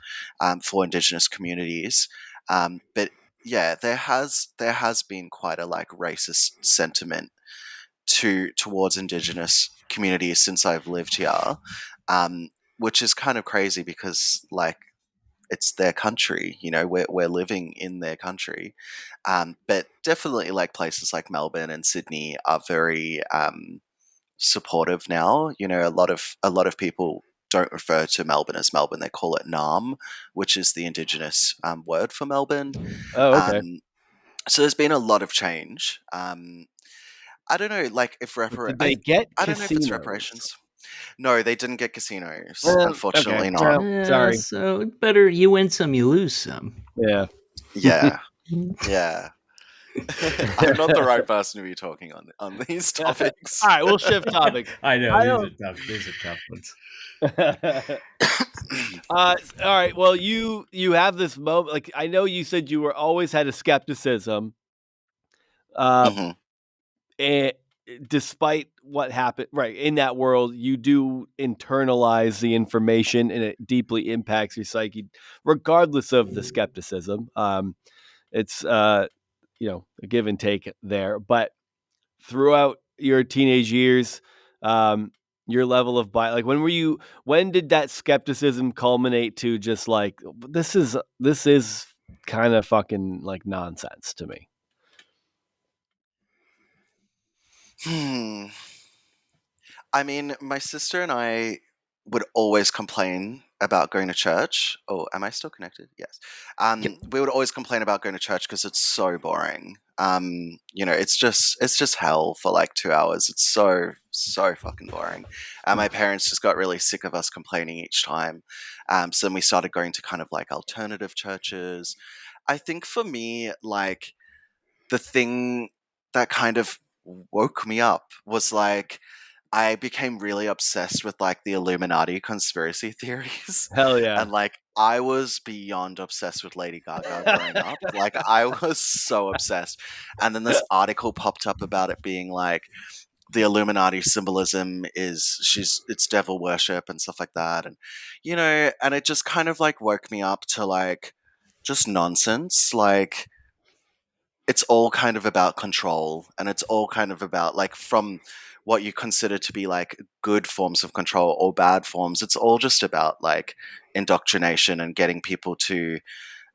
for Indigenous communities. But yeah, there has been quite a like racist sentiment towards Indigenous communities since I've lived here, um, which is kind of crazy because like it's their country, you know, we're living in their country. But definitely like places like Melbourne and Sydney are very supportive now. You know, a lot of people don't refer to Melbourne as Melbourne; they call it Nam, which is the Indigenous word for Melbourne. Oh, okay. So there's been a lot of change. I don't know, like if Did they get I don't know if it's casinos? reparations. No, they didn't get casinos. Okay. Unfortunately, not. Well, sorry. So better you win some, you lose some. Yeah. Yeah, yeah. I'm not the right person to be talking on these All topics. right, we'll shift topics. I know I these don't. are tough. These are tough ones. All right. Well, you have this moment. Like I know you said you were always had a skepticism, uh, hmm and despite what happened, right in that world, you do internalize the information, and it deeply impacts your psyche, regardless of the skepticism. It's a give and take there, but throughout your teenage years, um, your level of like when did that skepticism culminate to just like this is kind of fucking like nonsense to me? Hmm. I mean, my sister and I would always complain about going to church. Oh, am I still connected? Yes. Yep. We would always complain about going to church because it's so boring. You know, it's just hell for like 2 hours. It's so fucking boring. And my parents just got really sick of us complaining each time. So then we started going to kind of like alternative churches. I think for me, like the thing that kind of woke me up was like I became really obsessed with like the Illuminati conspiracy theories. Hell yeah. And like I was beyond obsessed with Lady Gaga growing up. Like I was so obsessed. And then this article popped up about it being like the Illuminati symbolism is it's devil worship and stuff like that. And you know, and it just kind of like woke me up to like just nonsense. Like it's all kind of about control, and it's all kind of about like from what you consider to be like good forms of control or bad forms, it's all just about like indoctrination and getting people to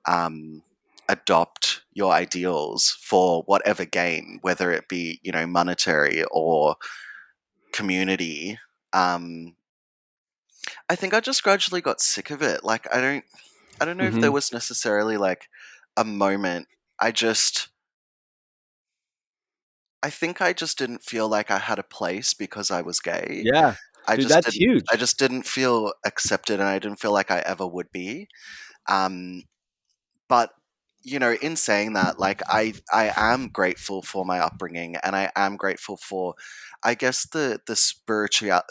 um, adopt your ideals for whatever gain, whether it be, you know, monetary or community. um, I think I just gradually got sick of it. Like I don't know if there Hmm. was necessarily like a moment. I just I think I just didn't feel like I had a place because I was gay. Yeah, I dude, just that's didn't I huge. just didn't feel accepted, and I didn't feel like I ever would be. Um, but you know, in saying that, like I am grateful for my upbringing, and I am grateful for, I guess, the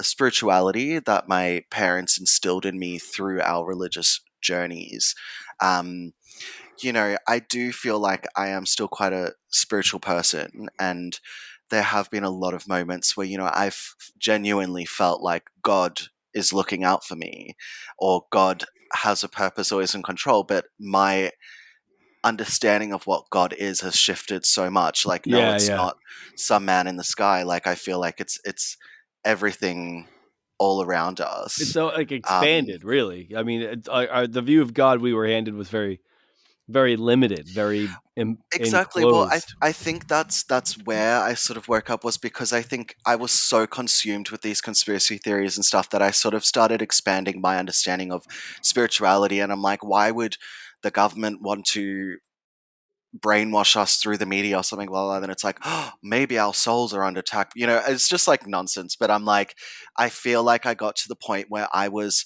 spirituality that my parents instilled in me through our religious journeys. Um, you know, I do feel like I am still quite a spiritual person, and there have been a lot of moments where, you know, I've genuinely felt like God is looking out for me, or God has a purpose or is in control, but my understanding of what God is has shifted so much. Like, no, Yeah, it's yeah. not some man in the sky. Like, I feel like it's everything all around It's us. so like Um, expanded, really. I mean, the view of God we were handed was very, very limited, very Exactly. Well, enclosed. I think that's where I sort of woke up, was because I think I was so consumed with these conspiracy theories and stuff that I sort of started expanding my understanding of spirituality. And I'm like, why would the government want to brainwash us through the media or something? Blah, blah, blah. Then it's like, oh, maybe our souls are under attack. You know, it's just like nonsense. But I'm like, I feel like I got to the point where I was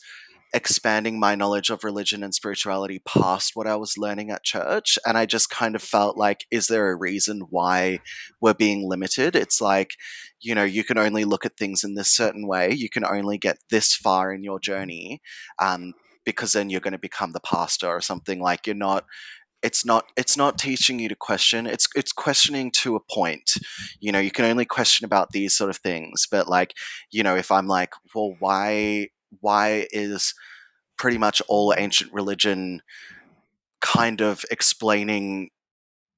expanding my knowledge of religion and spirituality past what I was learning at church. And I just kind of felt like, is there a reason why we're being limited? It's like, you know, you can only look at things in this certain way. You can only get this far in your journey. Um, because then you're going to become the pastor or something. Like, you're not, it's not teaching you to question. It's questioning to a point. You know, you can only question about these sort of things. But like, you know, if I'm like, well, why is pretty much all ancient religion kind of explaining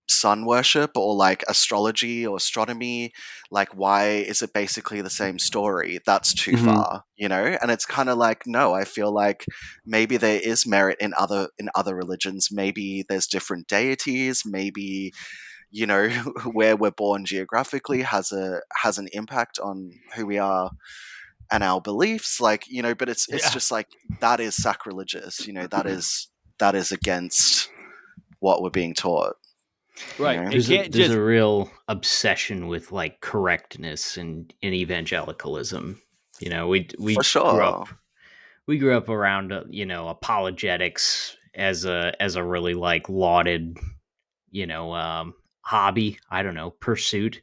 sun worship or like astrology or astronomy? Like, why is it basically the same story? That's too Hmm. far, you know? And it's kind of like, no, I feel like maybe there is merit in other religions. Maybe there's different deities. Maybe, you know, where we're born geographically has an impact on who we are and our beliefs, like, you know, but it's Yeah. just like, that is sacrilegious, you know, that is against what we're being taught, you Right. know. It can't There's just a real obsession with like correctness and in evangelicalism. You know, For sure. we grew up around you know, apologetics as a really like lauded, you know, hobby, I don't know, pursuit,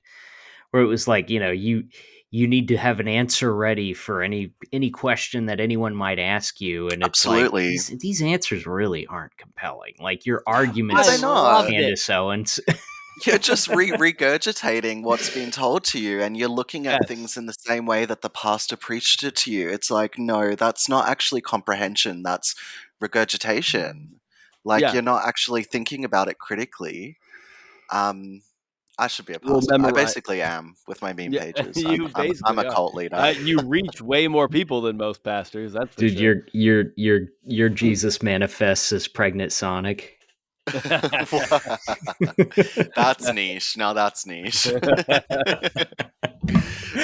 where it was like, you know, you need to have an answer ready for any question that anyone might ask you, and it's like Absolutely. these answers really aren't compelling. Like your Yeah, I arguments they're not. loved stand it. to so and You're just regurgitating what's been told to you, and you're looking at Yes. things in the same way that the pastor preached it to you. It's like, no, that's not actually comprehension, that's regurgitation. Like, Yeah. you're not actually thinking about it critically. I should be a We'll pastor. I memorize. basically am with my meme Yeah, pages. I'm you I'm I'm basically a are. cult leader. You reach way more people than most pastors, that's for dude, sure. your Jesus manifests as pregnant Sonic. That's niche. Now that's niche.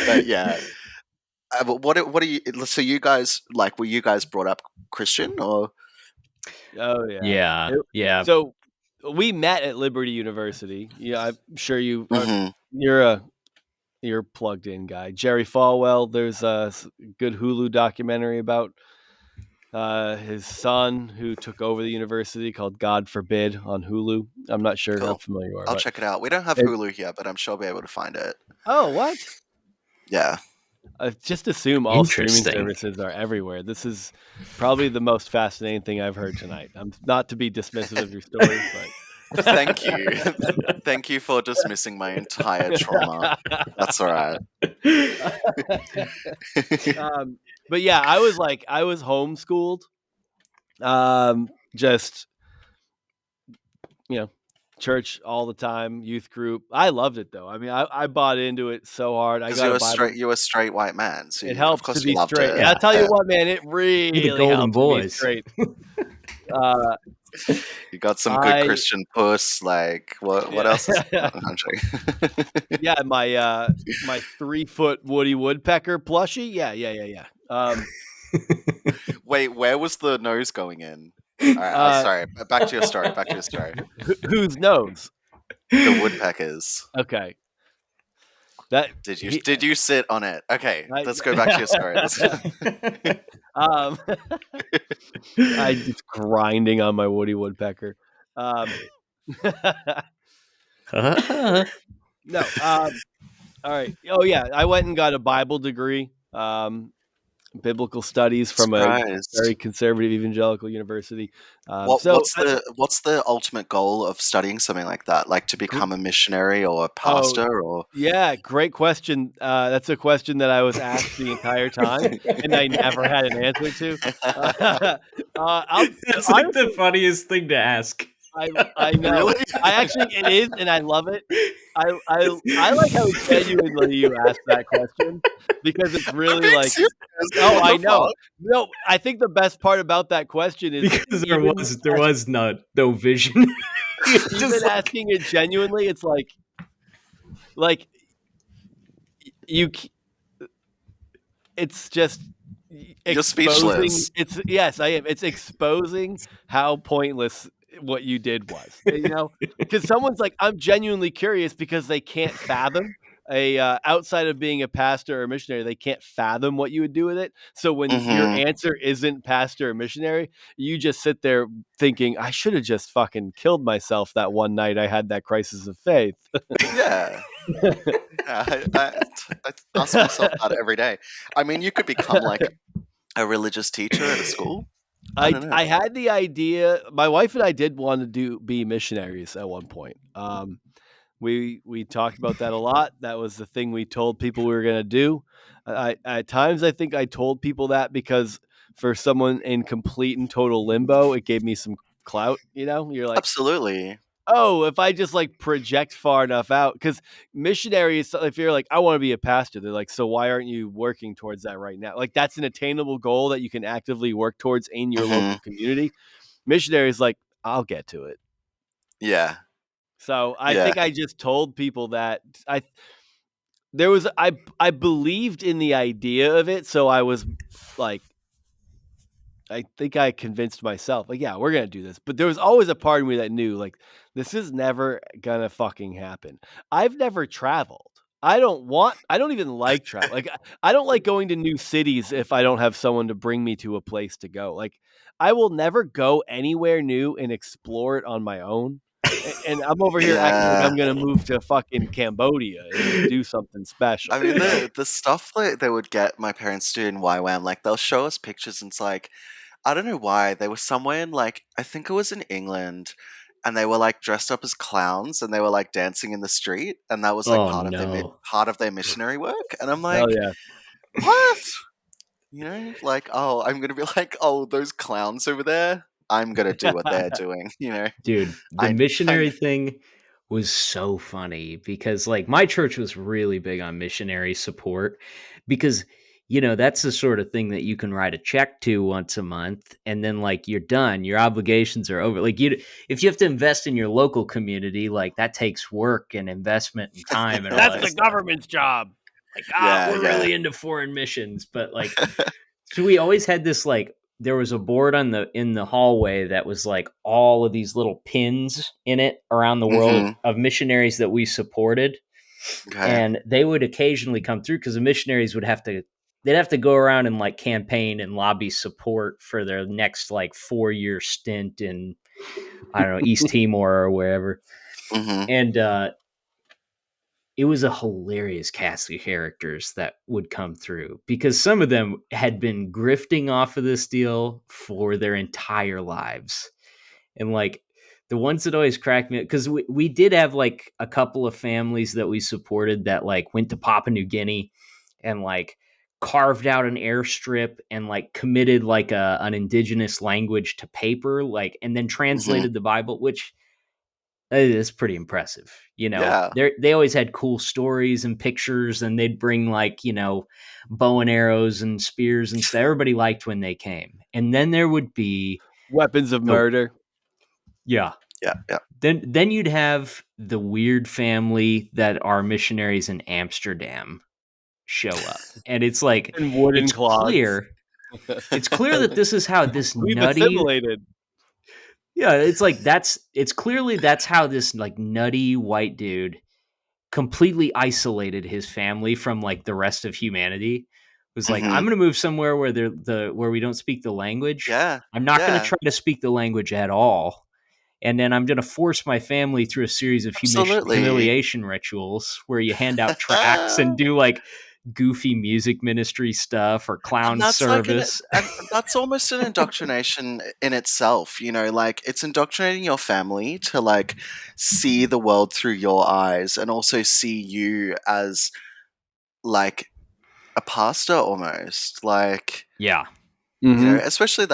But yeah. But what are you? So you guys, like, were you guys brought up Christian, or? Oh, yeah. Yeah, It yeah. So, we met at Liberty University. Yeah, I'm sure you are Hmm. you're a plugged in guy. Jerry Falwell, there's a good Hulu documentary about his son who took over the university called God Forbid on Hulu. I'm not sure how Cool. familiar you are, I'll but check it out. We don't have it, Hulu here, but I'm sure I'll be able to find it. oh, what? Yeah. Just assume all streaming Interesting. services are everywhere. This is probably the most fascinating thing I've heard tonight. I'm not to be dismissive of your story, but Thank you. Thank you for dismissing my entire trauma. That's all right. But yeah, I was homeschooled. Just you know, church all the time, youth group. I loved it though. I mean, I bought into it so hard. I Because got a Bible. you're a straight white man, so It of helps to course you be loved straight. it. And I'll Yeah, tell you Yeah. what, man, it we're the really golden helps to be boys. straight. Uh, You got some good I Christian puss. Like, what yeah, else is? Oh, I'm joking. yeah, my 3-foot Woody Woodpecker plushie. Yeah. Wait, where was the nose going in? All right, Uh, sorry. Back to your story. Back to your story. whose knows? The woodpeckers. Okay, that Did you sit on it? Okay, I, let's go back to your story. Let's. um, I just grinding on my Woody Woodpecker. Um, no. All right. Oh yeah, I went and got a Bible degree, biblical studies from a very Surprised. conservative evangelical university. What So, what's the ultimate goal of studying something like that? Like to become a missionary or a oh pastor or? yeah, great question. That's a question that I was asked the entire time, and I never had an answer to. I'll That's like the honestly, funniest thing to ask. I know. Really? I actually it is, and I love it. I like how genuinely you asked that question because it's I'm really being like, serious. oh, What I the know. fuck? No, I think the best part about that question is Because there was no vision. even Just like asking it genuinely. It's like you. It's just You're exposing. speechless. It's yes, I am. It's exposing how pointless what you did was. Because someone's like, I'm genuinely curious because they can't fathom outside of being a pastor or a missionary, they can't fathom what you would do with it. So when your Hmm. answer isn't pastor or missionary, you just sit there thinking, I should have just fucking killed myself that one night I had that crisis of faith. Yeah. Yeah, I ask myself that every day. I mean, you could become like a religious teacher at a school. I don't know. I had the idea. My wife and I did want to be missionaries at one point. We talked about that a lot. That was the thing we told people we were going to do. At times I think I told people that because for someone in complete and total limbo, it gave me some clout. You're like, Absolutely. oh, if I just like project far enough out, because missionaries, if you're like, I want to be a pastor, they're like, so why aren't you working towards that right now? Like, that's an attainable goal that you can actively work towards in your Hmm. local community. Missionaries, like, I'll get to it. Yeah. So I Yeah. think I just told people that I believed in the idea of it, so I was like, I think I convinced myself, like, yeah, we're gonna do this. But there was always a part of me that knew, like, this is never gonna fucking happen. I've never traveled. I don't even like travel. Like, I don't like going to new cities if I don't have someone to bring me to a place to go. Like, I will never go anywhere new and explore it on my own. And I'm over here acting like Yeah. I'm gonna move to fucking Cambodia and do something I special, mean, you know? the stuff that they would get my parents to do in YWAM, like they'll show us pictures, and it's like, I don't know why they were somewhere in, like, I think it was in England, and they were like dressed up as clowns, and they were like dancing in the street, and that was like Oh no. part of their missionary work. And I'm Hell like, yeah. what? You know, like, oh, I'm gonna be like, oh, those clowns over there. I'm gonna do what they're doing. You know, Dude, the I missionary know. thing was so funny because like my church was really big on missionary support because that's the sort of thing that you can write a check to once a month and then like you're done, your obligations are over. Like if you have to invest in your local community, like that takes work and investment and time and all That's that the stuff. government's job. Like Yeah, we're yeah. really into foreign missions, but like so we always had this like there was a board in the hallway that was like all of these little pins in it around the world Mm-hmm. of missionaries that we supported, Okay. and they would occasionally come through because the missionaries they'd have to go around and like campaign and lobby support for their next like 4-year stint in I don't know East Timor or wherever, Mm-hmm. and it was a hilarious cast of characters that would come through because some of them had been grifting off of this deal for their entire lives. And like the ones that always cracked me because we did have like a couple of families that we supported that like went to Papua New Guinea and like carved out an airstrip and like committed like an indigenous language to paper, like, and then Mm-hmm. translated the Bible, which it's pretty impressive. Yeah. They always had cool stories and pictures, and they'd bring like bow and arrows and spears and stuff. Everybody liked when they came, and then there would be Weapons of the murder. yeah. Yeah. Yeah. Then you'd have the weird family that are missionaries in Amsterdam show up, and it's like And wooden it's clogs. clear it's clear that this is how this We've nutty assimilated. yeah it's like it's clearly that's how this like nutty white dude completely isolated his family from like the rest of humanity. Was like, Mm-hmm. I'm gonna move somewhere where where we don't speak the language. Yeah. I'm not gonna Yeah. try to speak the language at all. And then I'm gonna force my family through a series of Absolutely. humiliation rituals where you hand out tracts and do like goofy music ministry stuff or And clown that's like service. and that's almost an indoctrination in itself, you know, like it's indoctrinating your family to like see the world through your eyes and also see you as like a pastor almost. Like, Yeah. you know, Mm-hmm. especially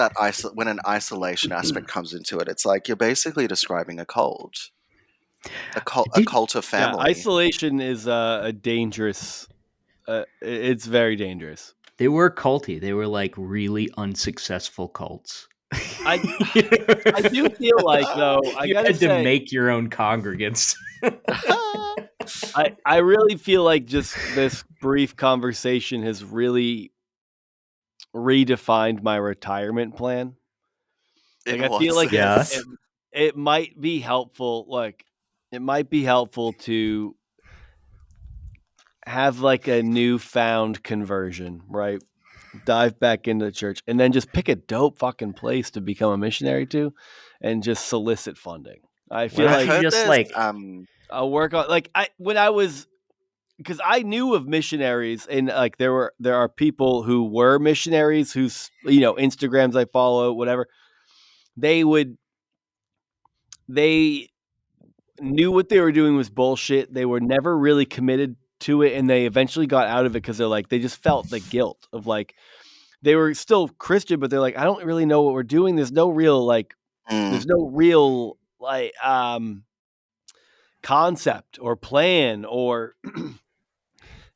when an isolation aspect comes into it, it's like you're basically describing a cult. A Did cult of Yeah, family. isolation is a dangerous. It's very dangerous. they were culty. They were like really unsuccessful cults. I I do feel like though I You gotta had to say make your own congregants. I really feel like just this brief conversation has really redefined my retirement plan. Like In I what feel like Yeah. sense? it might be helpful. Like it might be helpful to have like a newfound conversion, right? Dive back into the church and then just pick a dope fucking place to become a missionary to and just solicit funding. I Why feel don't I've like you heard just there's like I'll work on like I when I was because I knew of missionaries and like there are people who were missionaries whose Instagrams I follow, whatever. They would they knew what they were doing was bullshit. They were never really committed to it and they eventually got out of it because they're like they just felt the guilt of like they were still Christian, but they're like, I don't really know what we're doing. mm, There's no real concept or plan or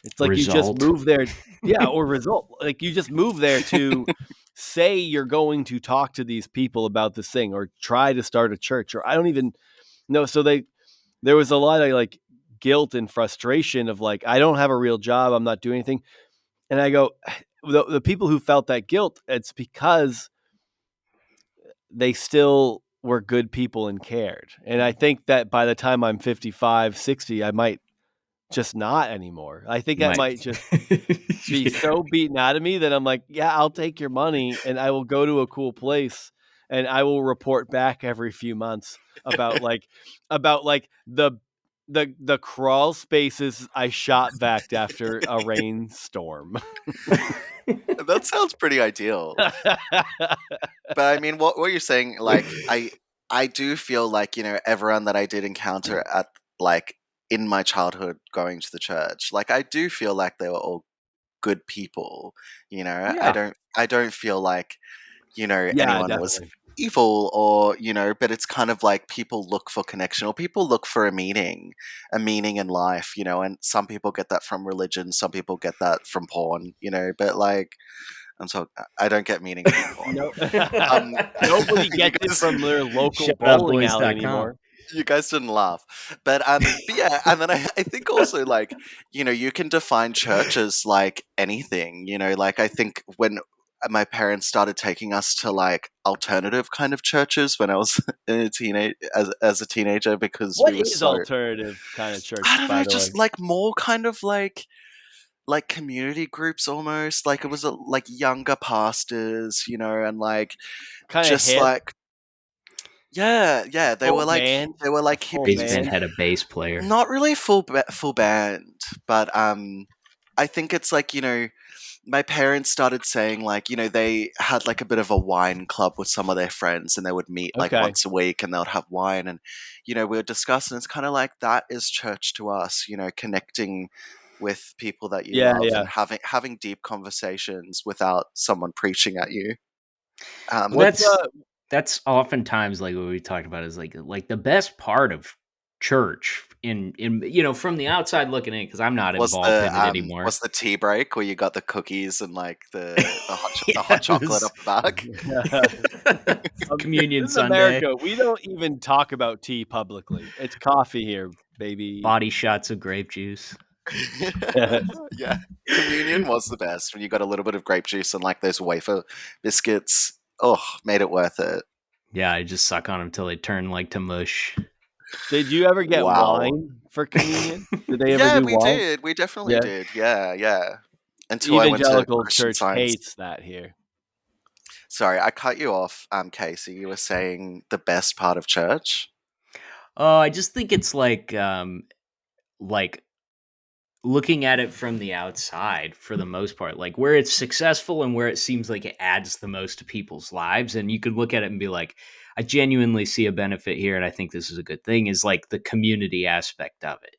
it's like you just result. move there, yeah, or result. Like you just move there to say you're going to talk to these people about this thing or try to start a church or I don't even know. So there was a lot of like guilt and frustration of like, I don't have a real job, I'm not doing anything. And I go, the people who felt that guilt, it's because they still were good people and cared. And I think that by the time I'm 55, 60, I might just not anymore. I think You that might. might just be so beaten out of me that I'm like, yeah, I'll take your money and I will go to a cool place and I will report back every few months about like the crawl spaces I shot vac after a rainstorm. That sounds pretty ideal. But I mean, what you're saying, like, I do feel like, everyone that I did encounter at, like, in my childhood going to the church, like, I do feel like they were all good people. Yeah. I don't feel like, Yeah, anyone was definitely. evil, or, but it's kind of like people look for connection, or people look for a meaning in life, and some people get that from religion, some people get that from porn, but like, I don't get meaning from porn. No, Um, nobody you gets it guys, from their local bowling alley Shoutoutboys.com. anymore. you guys didn't laugh, but yeah, and then I think also, like, you can define church as like anything, like, I think when my parents started taking us to like alternative kind of churches when I was as a teenager, because we What were is so, alternative kind of I church, don't by know, the way? just like more kind of like community groups, almost like it was like younger pastors, and like Kind of just hip, like, yeah, they were full like band, a full Bass hippies. band band. had a bass player. Not really full band, but I think it's like, my parents started saying, like, they had like a bit of a wine club with some of their friends, and they would meet like Okay. once a week, and they would have wine, and we would discuss, and it's kind of like that is church to us, connecting with people that you Yeah, love, yeah. and having deep conversations without someone preaching at you. Well, Um, What's that's oftentimes like what we talked about is like the best part of church in from the outside looking in, because I'm not involved in it anymore. was the tea break where you got the cookies and like the Yeah, hot it chocolate was up the back? Communion this is Sunday. America. We don't even talk about tea publicly. It's coffee here, baby. Body shots of grape juice. Yeah, communion was the best when you got a little bit of grape juice and like those wafer biscuits. Oh, made it worth it. Yeah, I just suck on them till they turn like to mush. Did you ever get Wow. wine for communion? Did they ever Yeah, do we wine? did. We definitely Yeah. did. Yeah, yeah. Until I went to Evangelical Christian church Science. hates that here. Sorry, I cut you off, Casey. You were saying the best part of church. Oh, I just think it's like looking at it from the outside for the most part, like where it's successful and where it seems like it adds the most to people's lives. And you could look at it and be like, I genuinely see a benefit here. And I think this is a good thing, is like the community aspect of it.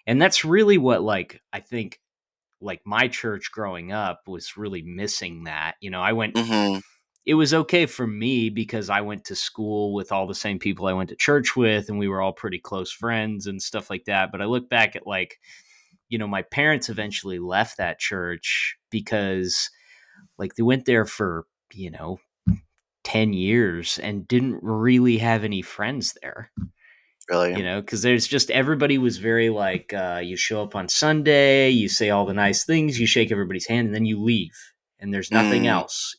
And that's really what, like, I think like my church growing up was really missing that. I went, Mm-hmm. it was okay for me because I went to school with all the same people I went to church with, and we were all pretty close friends and stuff like that. But I look back at like, my parents eventually left that church because like they went there for, 10 years and didn't really have any friends there, Really. because there's just everybody was very like, you show up on Sunday, you say all the nice things, you shake everybody's hand, and then you leave. And there's nothing Mm, else.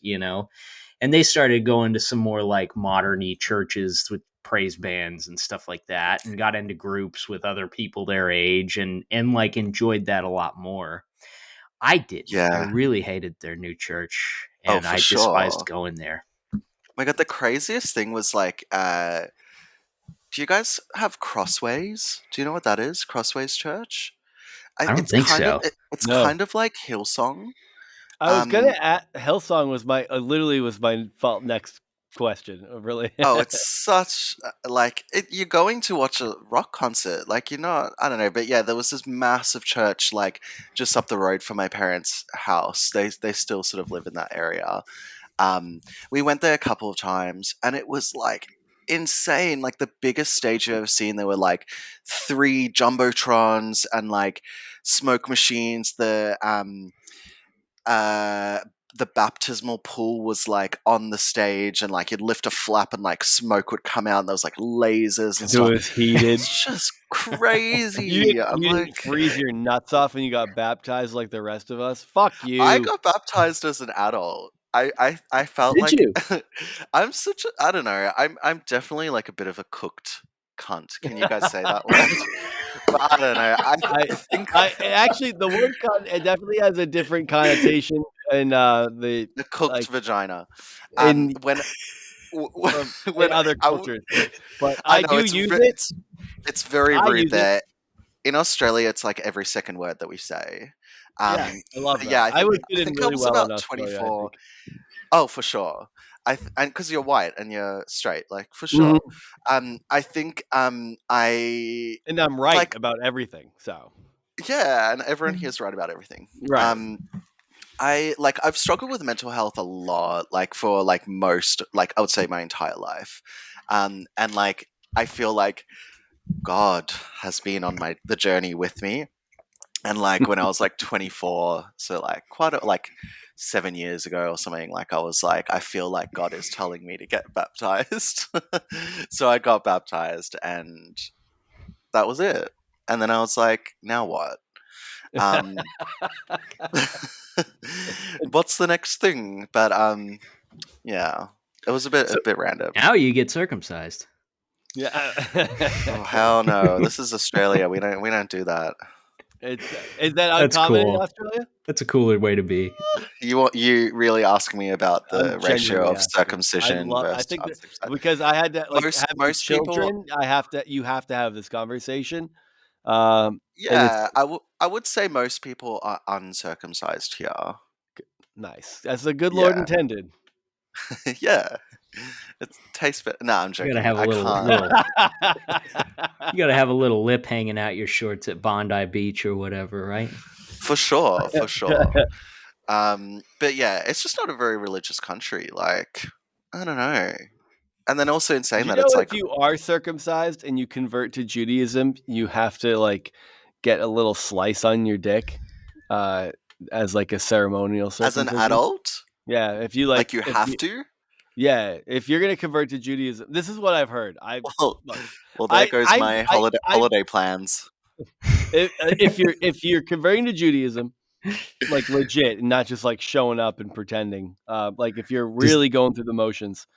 And they started going to some more like modern-y churches with praise bands and stuff like that, and got into groups with other people their age, and like enjoyed that a lot more. I didn't. I yeah. really hated their new church, Oh, and for I despised sure. going there. My God, the craziest thing was like, do you guys have Crossways? Do you know what that is? Crossways Church? I don't think so. It's No. kind of like Hillsong. I was Um, gonna Hillsong was my literally was my fault next question. Really. oh, it's such like you're going to watch a rock concert, like you're not. I don't know, but yeah, there was this massive church like just up the road from my parents' house. They still sort of live in that area. Um, we went there a couple of times, and it was like insane. Like the biggest stage you've ever seen. There were like three jumbotrons and like smoke machines. The the baptismal pool was like on the stage, and like you'd lift a flap and like smoke would come out, and there was like lasers and It stuff. was heated. It's just crazy. I'm You like, didn't freeze your nuts off and you got baptized like the rest of us. Fuck you. I got baptized as an adult. I felt Did like you? I'm such a, I don't know. I'm definitely like a bit of a cooked cunt. Can you guys say that word? But I don't know. I think I actually the word cunt, it definitely has a different connotation in the the cooked like vagina. in When in when other I cultures. But I I know do use it. it's very I rude use it. there. In Australia, it's like every second word that we say. Yeah, I love But yeah, that. I would I fit in think I really was well in about Australia, I 24. think. Oh, for sure. And because you're white and you're straight, like for sure. Mhm. I think I And I'm right like about everything. So yeah, and everyone here is right about everything. right. I've struggled with mental health a lot, like for like most, like I would say my entire life, and like I feel like God has been on the journey with me. And like when I was like 24, so like like 7 years ago or something, like I was like, I feel like God is telling me to get baptized. So I got baptized, and that was it. And then I was like, now what? Um, what's the next thing? But yeah, it was a So bit random. Now you get circumcised. yeah. Oh hell no! This is Australia. We don't do that. Is that That's uncommon in cool. Australia? That's a cooler way to be. You really asking me about I'm the ratio genuinely of asking. circumcision I versus think that uncircumcised? because I had to like having Most people, children, you have to have this conversation. And it's yeah, I would say most people are uncircumcised here. nice. That's a good Lord Yeah, intended. yeah, it tastes better. No, I'm You gotta joking. have a I little can't little. You gotta have a little lip hanging out your shorts at Bondi Beach or whatever, right? for sure, for sure. But yeah, it's just not a very religious country. Like, I don't know. And then also in Do saying you that, know it's if like you are circumcised and you convert to Judaism, you have to like get a little slice on your dick uh, as like a ceremonial as an circumcision? adult, Yeah, if you like you have to. yeah, if you're gonna convert to Judaism, this is what I've heard. Well, Look, well, there goes my I holiday plans. if you're converting to Judaism, like legit, and not just like showing up and pretending, like if you're Does really going through the motions,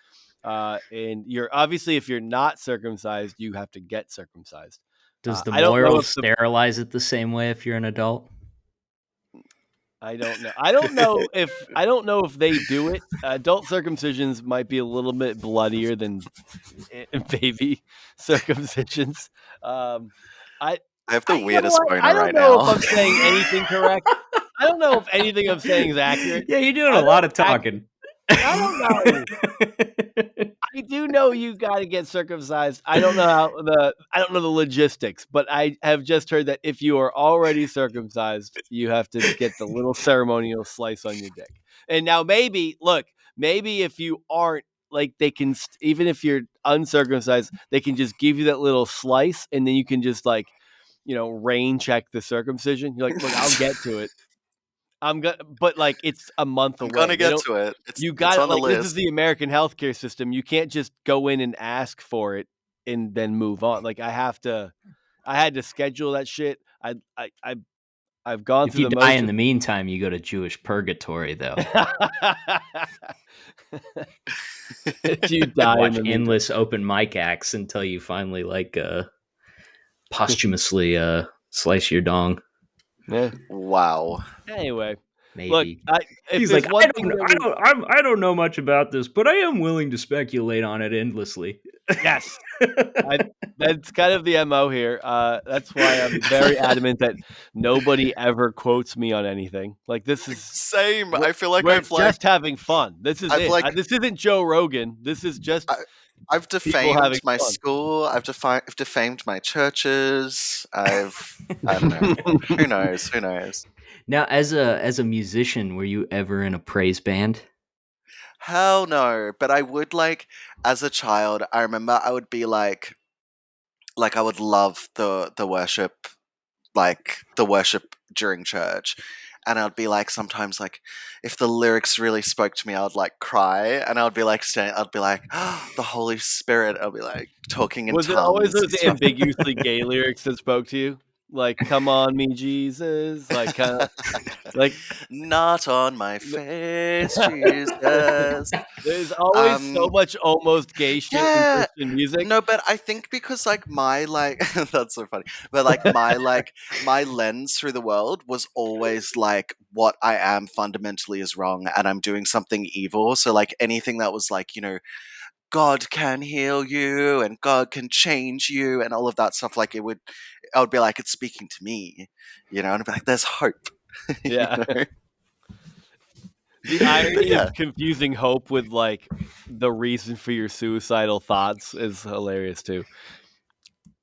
and you're obviously if you're not circumcised, you have to get circumcised. does the I don't know moral if the sterilize it the same way if you're an adult? I don't know. I don't know if they do it. Adult circumcisions might be a little bit bloodier than baby circumcisions. Um, I, I have the you know weirdest what? I boner don't right know if now. I'm saying anything correct. I don't know if anything I'm saying is accurate. Yeah, you're doing I a lot don't of act. talking. I don't know. I do know you got to get circumcised. I don't know the logistics, but I have just heard that if you are already circumcised, you have to get the little ceremonial slice on your dick. And now maybe if you aren't like they can even if you're uncircumcised, they can just give you that little slice and then you can just like, rain check the circumcision. You're like, "Look, I'll get to it. I'm gonna," but like it's a month I'm away. gonna They get don't to it. you It's got it on the like this is list. the American healthcare system. You can't just go in and ask for it and then move on. Like I had to schedule that shit. I've gone If through you the die in motions. the meantime, you go to Jewish purgatory, though. If you And die in watch the meantime. endless open mic acts until you finally posthumously slice your dong. Yeah. Wow. Anyway, look, Maybe if he's there's like, one thing that we I don't know much about this, but I am willing to speculate on it endlessly. yes, I that's kind of the MO here. That's why I'm very adamant that nobody ever quotes me on anything. Like Same. we're, I feel like we're just having fun. This is I've it. like This isn't Joe Rogan. This is just I, I've people defamed having my fun. school. I've defamed my churches. I don't know. Who knows? Who knows? Now, as a musician, were you ever in a praise band? Hell no. But I would like as a child. I remember I would be like I would love the worship, like the worship during church. and I'd be like, sometimes like, if the lyrics really spoke to me, I'd like cry, and I'd be like, I'd be like, the Holy Spirit. I'll be like talking in Was it always tongues and those stuff. ambiguously gay lyrics that spoke to you? Like, "Come on me, Jesus," like, kinda like Not on my face, Jesus. there's always so Um, much almost gay shit in yeah, Christian music. no, but I think because like my like that's so funny. But like my lens through the world was always like what I am fundamentally is wrong and I'm doing something evil. So like anything that was like, God can heal you and God can change you and all of that stuff, like I would be like, it's speaking to me, and I'd be like, there's hope. you Yeah. know? The But irony yeah. of confusing hope with, like, the reason for your suicidal thoughts is hilarious too.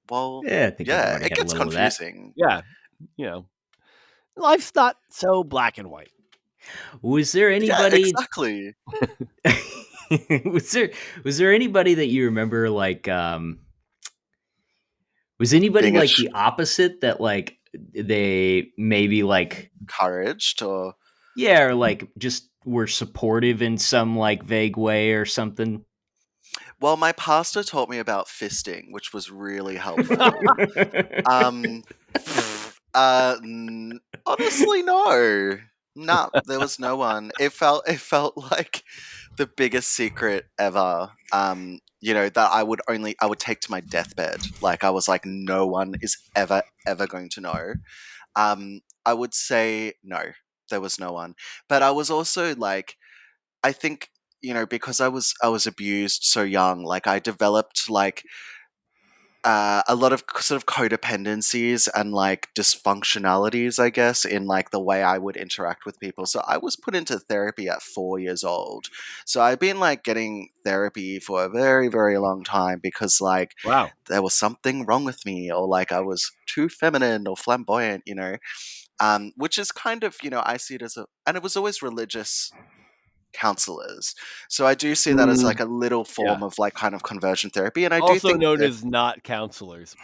Well, Yeah, I think yeah, everybody it had a gets little of that. confusing. Yeah, you know, life's not so black and white. Was there Yeah, anybody exactly. was there was there anybody that you remember like was anybody Being like the opposite that like they maybe like encouraged or yeah, or like just were supportive in some like vague way or something? well, my pastor taught me about fisting, which was really helpful. Um, honestly, no. Nah, there was no one. It felt like the biggest secret ever. That I would take to my deathbed. Like I was like, no one is ever going to know. I would say no, there was no one. But I was also like, I think, because I was abused so young, like I developed like a lot of sort of codependencies and like dysfunctionalities, I guess, in like the way I would interact with people. So I was put into therapy at 4 years old. So I've been like getting therapy for a very, very long time because like Wow. there was something wrong with me or like I was too feminine or flamboyant, which is kind of, I see it as and it was always religious counselors. So I do see that as Mm, like a little yeah. form of like kind of conversion therapy. And I do Also think known that as not counselors.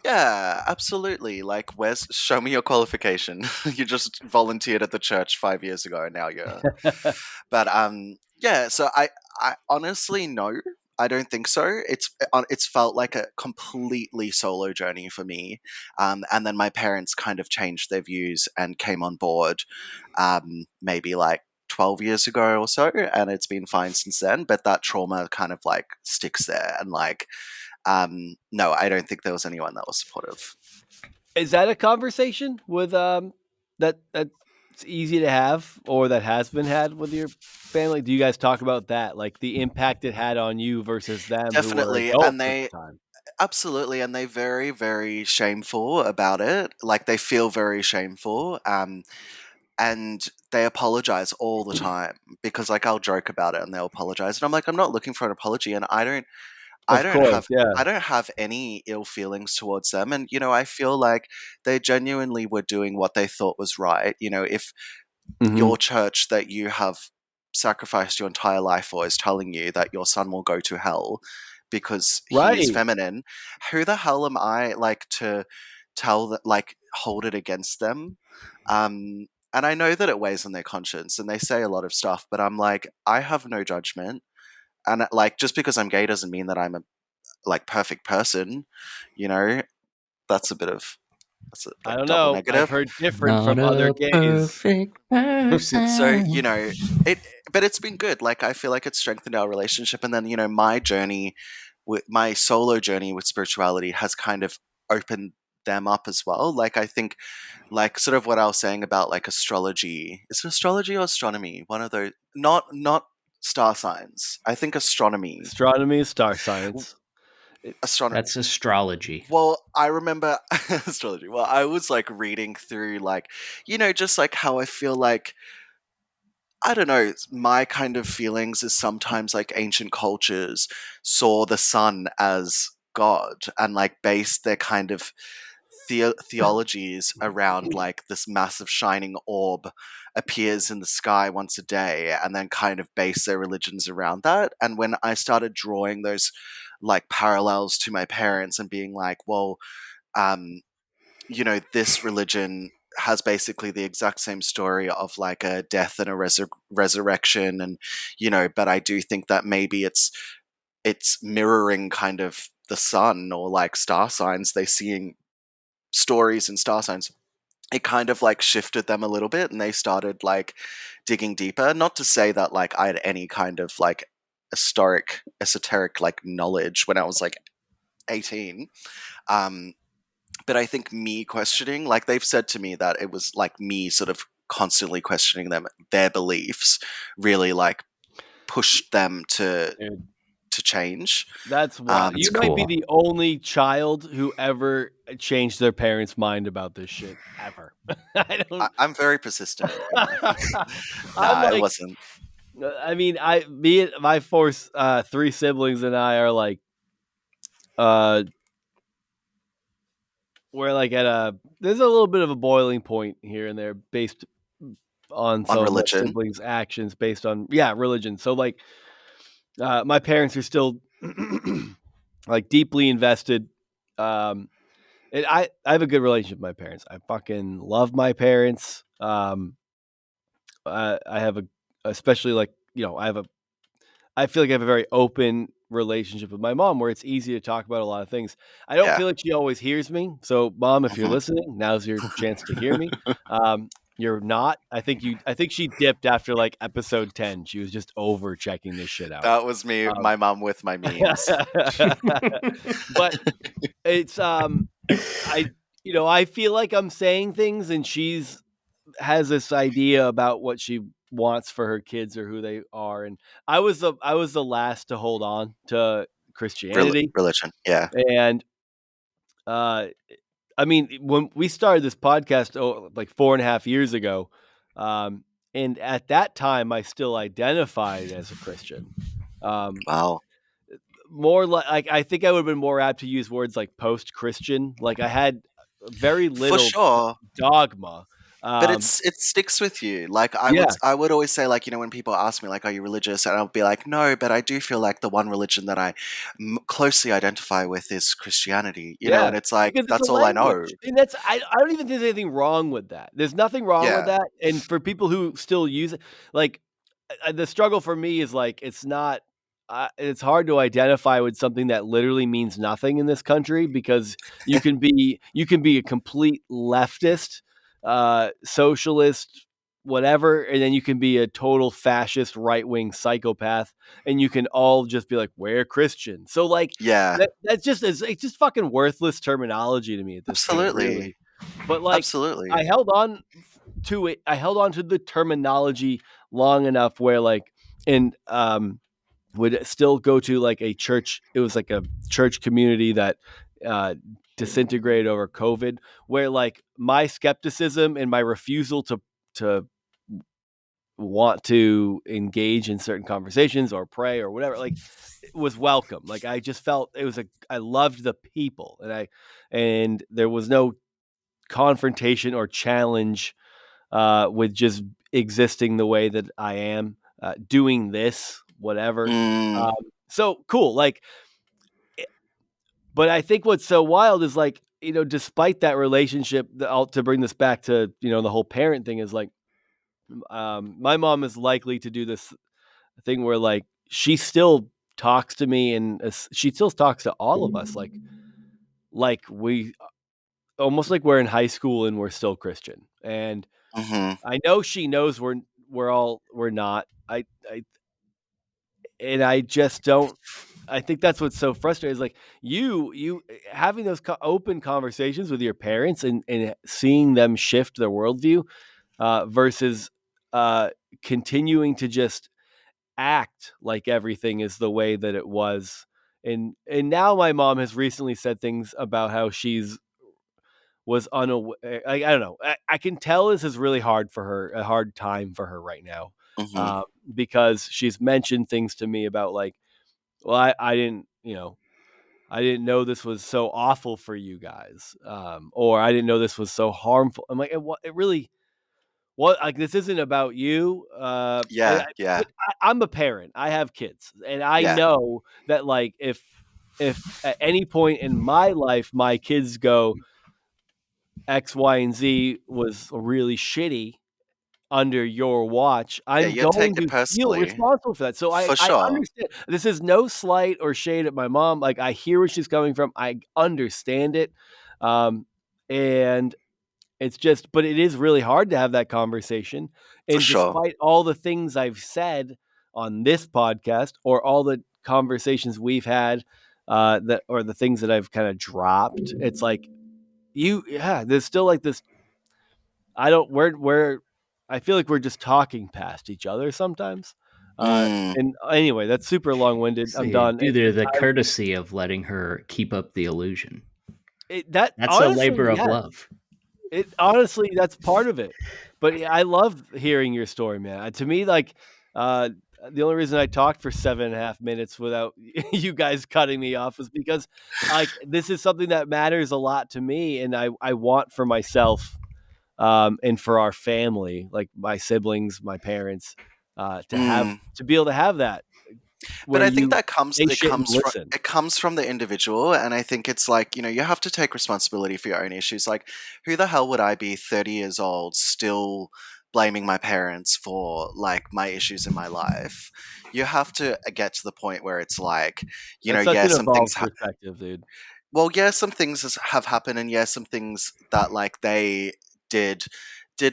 yeah, absolutely. Like, where's show me your qualification? You just volunteered at the church 5 years ago, and now you're. But yeah. So I honestly no, I don't think so. It's felt like a completely solo journey for me. And then my parents kind of changed their views and came on board, maybe like 12 years ago or so, and it's been fine since then. But that trauma kind of like sticks there, and like no, I don't think there was anyone that was supportive. Is that a conversation with, that's easy to have or that has been had with your family? Do you guys talk about that? Like, the impact it had on you versus them who were Definitely, and adults at they the time? absolutely, and they very, very shameful about it. Like they feel very shameful, and they apologize all the time because like I'll joke about it and they'll apologize, and I'm like, I'm not looking for an apology, and I Of don't course, have. yeah. I don't have any ill feelings towards them. And, I feel like they genuinely were doing what they thought was right. If Mhm. your church that you have sacrificed your entire life for is telling you that your son will go to hell because he is Right. feminine, who the hell am I like to tell that like hold it against them? And I know that it weighs on their conscience and they say a lot of stuff, but I'm like, I have no judgment. And like just because I'm gay doesn't mean that I'm a like perfect person, you know? That's a bit of that's a, I like don't double know. I've negative. heard different Not from other a gays. perfect So, person. it but it's been good. Like I feel like it's strengthened our relationship and then, my journey with my solo journey with spirituality has kind of opened them up as well. Like I think like sort of what I was saying about like astrology. Is it astrology or astronomy? One of those not star signs. I think astronomy. Astronomy is star science. It Astronomy. That's astrology. Well, I remember astrology. Well, I was like reading through like, just like how I feel like I don't know, my kind of feelings is sometimes like ancient cultures saw the sun as God and like based their kind of theologies around like this massive shining orb appears in the sky once a day and then kind of base their religions around that. And when I started drawing those like parallels to my parents and being like, well, um, this religion has basically the exact same story of like a death and a resurrection, and but I do think that maybe it's mirroring kind of the sun or like star signs. They seeing stories and star signs. It kind of like shifted them a little bit, and they started like digging deeper. Not to say that like I had any kind of like esoteric like knowledge when I was like 18. Um, but I think me questioning, like they've said to me that it was like me sort of constantly questioning their beliefs, really like pushed them Dude, to change. that's wild. Um, That's You might be cool. the only child who ever changed their parents' mind about this shit ever. I don't. I'm very persistent, I'm Nah, it like, wasn't. I mean, me and my three siblings and I are like, uh, we're like there's a little bit of a boiling point here and there based on On some of my religion. siblings' actions based on religion. So like, my parents are still like deeply invested. Um, and I have a good relationship with my parents. I fucking love my parents. I have especially like, I feel like I have a very open relationship with my mom where it's easy to talk about a lot of things. I don't Yeah. feel like she always hears me. So, mom, if you're Mhm. listening, now's your chance to hear me. You're not. I think she dipped after like episode 10. She was just over checking this shit out. That was me, Um, my mum with my memes. but it's I I feel like I'm saying things and she's has this idea about what she wants for her kids or who they are, and I was the last to hold on to Christianity, Religion. Yeah. and uh, I mean, when we started this podcast, like 4.5 years ago, um, and at that time, I still identified as a Christian. Um, Wow. More like I think I would have been more apt to use words like post-Christian. Like I had very For little sure. dogma. But Um, it sticks with you. Like yeah, I would always say, like, when people ask me like, "Are you religious?" and I'll be like, "No," but I do feel like the one religion that I closely identify with is Christianity. yeah, And it's like because it's a that's all I know. language, and that's I don't even think there's anything wrong with that. There's nothing wrong with Yeah. that, and for people who still use it, like, the struggle for me is, like, it's not it's hard to identify with something that literally means nothing in this country because you can be a complete leftist, socialist, whatever, and then you can be a total fascist right-wing psychopath, and you can all just be like, "We're Christian." So, like, Yeah. that's just it's just fucking worthless terminology to me at this point, Absolutely. really. But, like, Absolutely. I held on to it. I held on to the terminology long enough where, like, and would still go to like a church. It was like a church community that uh, disintegrated over COVID, where like my skepticism and my refusal to want to engage in certain conversations or pray or whatever, like, it was welcome. Like I just felt it was I loved the people, and there was no confrontation or challenge with just existing the way that I am, doing this, whatever. Mm, Um, so cool. Like, but I think what's so wild is like, despite that relationship, to bring this back to, the whole parent thing is like, my mom is likely to do this thing where like she still talks to me and she still talks to all of us like we almost like we're in high school and we're still Christian. And mhm. I know she knows we're not. I just don't. I think that's what's so frustrating is like you having those open conversations with your parents and seeing them shift their worldview, versus uh, continuing to just act like everything is the way that it was. And now my mom has recently said things about how she's was unaware. I don't know. I can tell this is really hard for her, a hard time for her right now, Mhm. because she's mentioned things to me about like, well, I didn't, I didn't know this was so awful for you guys, or I didn't know this was so harmful. I'm like, it really, what? Like, this isn't about you. Yeah. Yeah. But I'm a parent. I have kids, and I Yeah. know that like if at any point in my life my kids go, X, Y, and Z was really shitty under your watch, Yeah, I'm you take going it to feel personally. responsible for that. So For I sure. understand. This is no slight or shade at my mom. Like, I hear where she's coming from. I understand it. And it's just, but it is really hard to have that conversation. For And sure. despite all the things I've said on this podcast or all the conversations we've had, that or the things that I've kind of dropped, it's like there's still like this. I don't, I feel like we're just talking past each other sometimes. Mm, And anyway, that's super long winded. So I'm you done. do the courtesy of letting her keep up the illusion. That That's a honestly, labor of yes. love. It honestly, that's part of it. But yeah, I love hearing your story, man. To me, like, uh, the only reason I talked for 7.5 minutes without you guys cutting me off was because, like, this is something that matters a lot to me, and I want for myself, and for our family, like my siblings, my parents, mm. to be able to have that But where I think you that comes say it shit and comes from listen. it comes from the individual, and I think it's like, you have to take responsibility for your own issues. Like, who the hell would I be 30 years old still blaming my parents for like my issues in my life? You have to get to the point where it's like, That's such yeah, an some things evolved perspective, dude. well, yeah, some things have happened, and yeah, some things that like they did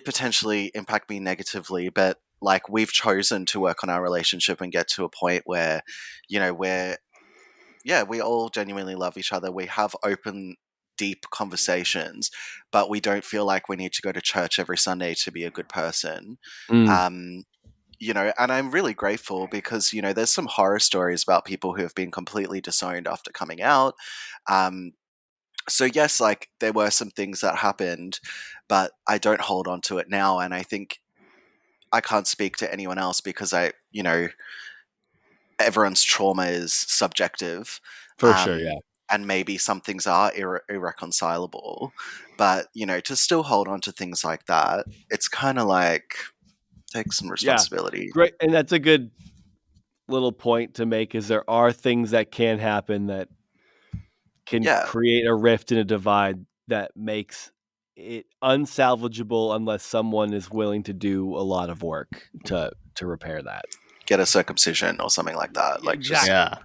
potentially impact me negatively, but like we've chosen to work on our relationship and get to a point where, we're yeah, we all genuinely love each other. We have open, deep conversations, but we don't feel like we need to go to church every Sunday to be a good person. Mm. Um, and I'm really grateful because, there's some horror stories about people who have been completely disowned after coming out. Um, so yes, like there were some things that happened, but I don't hold on to it now. And I think I can't speak to anyone else because everyone's trauma is subjective. For sure, Um, yeah. and maybe some things are irreconcilable, but to still hold on to things like that, it's kind of like take some Yeah. responsibility. Great, and that's a good little point to make is there are things that can happen that can Yeah, create a rift and a divide that makes it unsalvageable unless someone is willing to do a lot of work to repair that. get a circumcision or something like that. Like just Exactly. Yeah.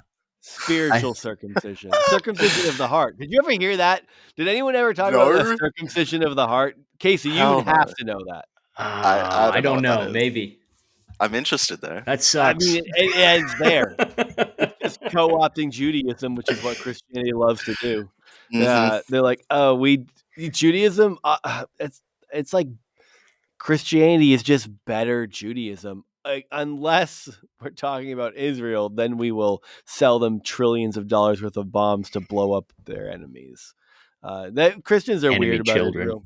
I Spiritual circumcision. Circumcision of the heart. Did you ever hear that? Did anyone ever talk about a no, circumcision of the heart? Casey, you would hell no. have to know that. I I don't know don't what that know. is. Maybe I'm interested though. that I mean, sucks. it ends there. It's just co-opting Judaism, which is what Christianity loves to do. Hmm. They're like, "Oh, we Judaism, it's like Christianity is just better Judaism." Like, unless we're talking about Israel, then we will sell them trillions of dollars worth of bombs to blow up their enemies. That Christians are Enemy weird about children. Israel.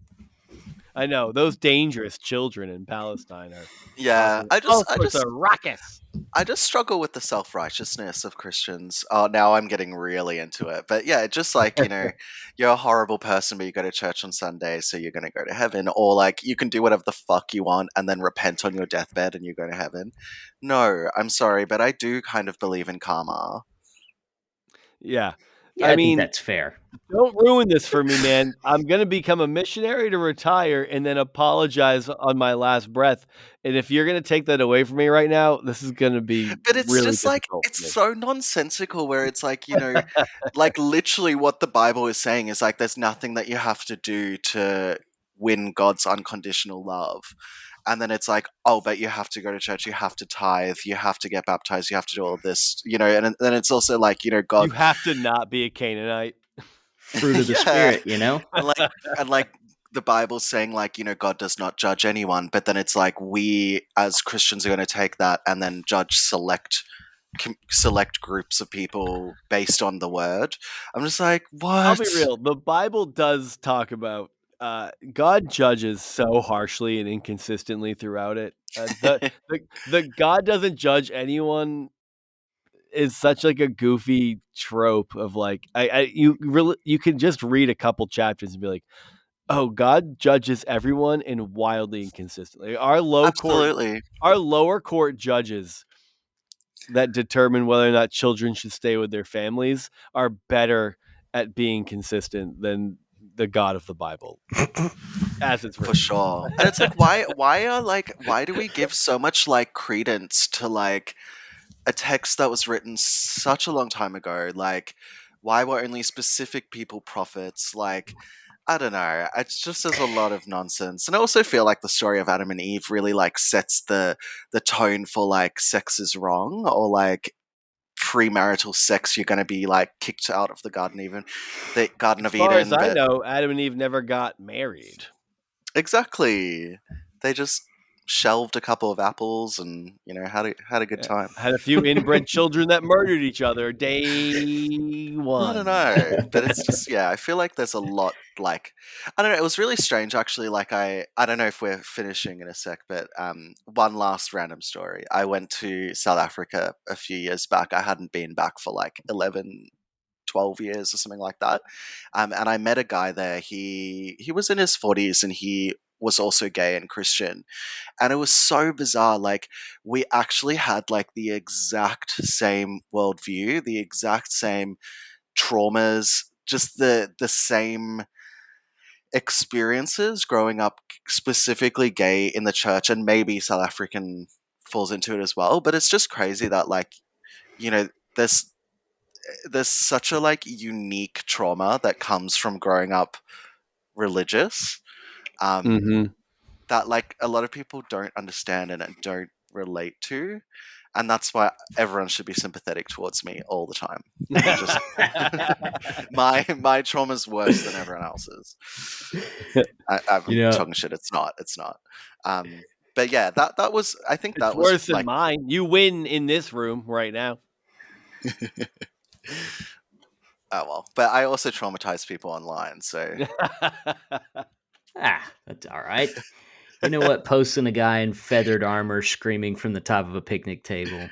I know those dangerous children in Palestine are Yeah, causing all sorts of ruckus. I just struggle with the self righteousness of Christians. Oh, now I'm getting really into it. But yeah, just like, you're a horrible person, but you go to church on Sunday, so you're going to go to heaven. Or like, you can do whatever the fuck you want and then repent on your deathbed and you go to heaven. No, I'm sorry, but I do kind of believe in karma. Yeah. Yeah, I I think mean, that's fair. don't ruin this for me, man. I'm gonna become a missionary to retire and then apologize on my last breath. And if you're gonna take that away from me right now, this is gonna be But it's really just like, difficult it's for me. so nonsensical where it's like, like literally what the Bible is saying is like, there's nothing that you have to do to win God's unconditional love. And then it's like, oh, but you have to go to church, you have to tithe, you have to get baptized, you have to do all of this, and then it's also like, You God, have to not be a Canaanite. Fruit of the yeah, spirit, you know? and like the Bible's saying like, God does not judge anyone, but then it's like we as Christians are going to take that and then judge select groups of people based on the word. I'm just like, I'll be what? real. The Bible does talk about God judges so harshly and inconsistently throughout it. The God doesn't judge anyone is such like a goofy trope of like you can just read a couple chapters and be like, oh, God judges everyone in wildly inconsistently. Absolutely. Our lower court judges that determine whether or not children should stay with their families are better at being consistent than the God of the Bible as it's For written. sure. And it's like why do we give so much like credence to like a text that was written such a long time ago? Like why were only specific people prophets? Like I don't know. It's just there's a lot of nonsense. And I also feel like the story of Adam and Eve really like sets the tone for like sex is wrong or like premarital sex you're going to be like kicked out of the Garden As of far as Eden, I but know, Adam and Eve never got married. exactly. They just shelved a couple of apples and, had a good time. Had a few inbred children that murdered each other day I don't one. know, but it's just yeah, I feel like there's a lot like I don't know, it was really strange actually like I don't know if we're finishing in a sec, but one last random story. I went to South Africa a few years back. I hadn't been back for like 11 12 years or something like that. And I met a guy there. He was in his 40s and he was also gay and Christian. And it was so bizarre. Like we actually had like the exact same worldview, the exact same traumas, just the same experiences growing up specifically gay in the church, and maybe South African falls into it as well. But it's just crazy that like, you know, there's such a like unique trauma that comes from growing up religious, Mm-hmm. that like a lot of people don't understand and don't relate to, and that's why everyone should be sympathetic towards me all the time. I'm just my trauma's worse than everyone else's. I'm You know, talking shit. It's not. But yeah, that was I think It's that was worse than like mine. You win in this room right now. oh well. But I also traumatize people online, so that's all right. You know what? Posting a guy in feathered armor screaming from the top of a picnic table.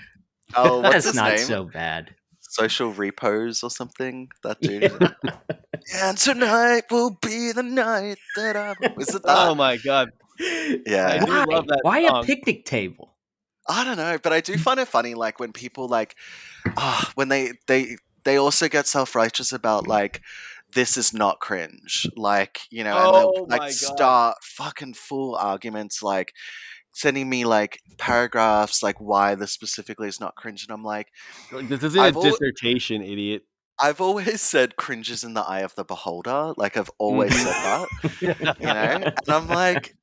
oh, what's That's his not name? so bad. Social repos or something. That dude. Yeah. And tonight will be the night that I will. Is it that? Oh my god. I Yeah. do love Why? that Why a song. picnic table? I don't know, but I do find it funny, like when people like, when they also get self righteous about like, this is not cringe, like and they'll Oh like my god. start fucking full arguments, like sending me like paragraphs, like why this specifically is not cringe, and I'm like, Like, this isn't a I've al- dissertation, idiot. I've always said cringe is in the eye of the beholder, like I've always said Mhm. that. And I'm like,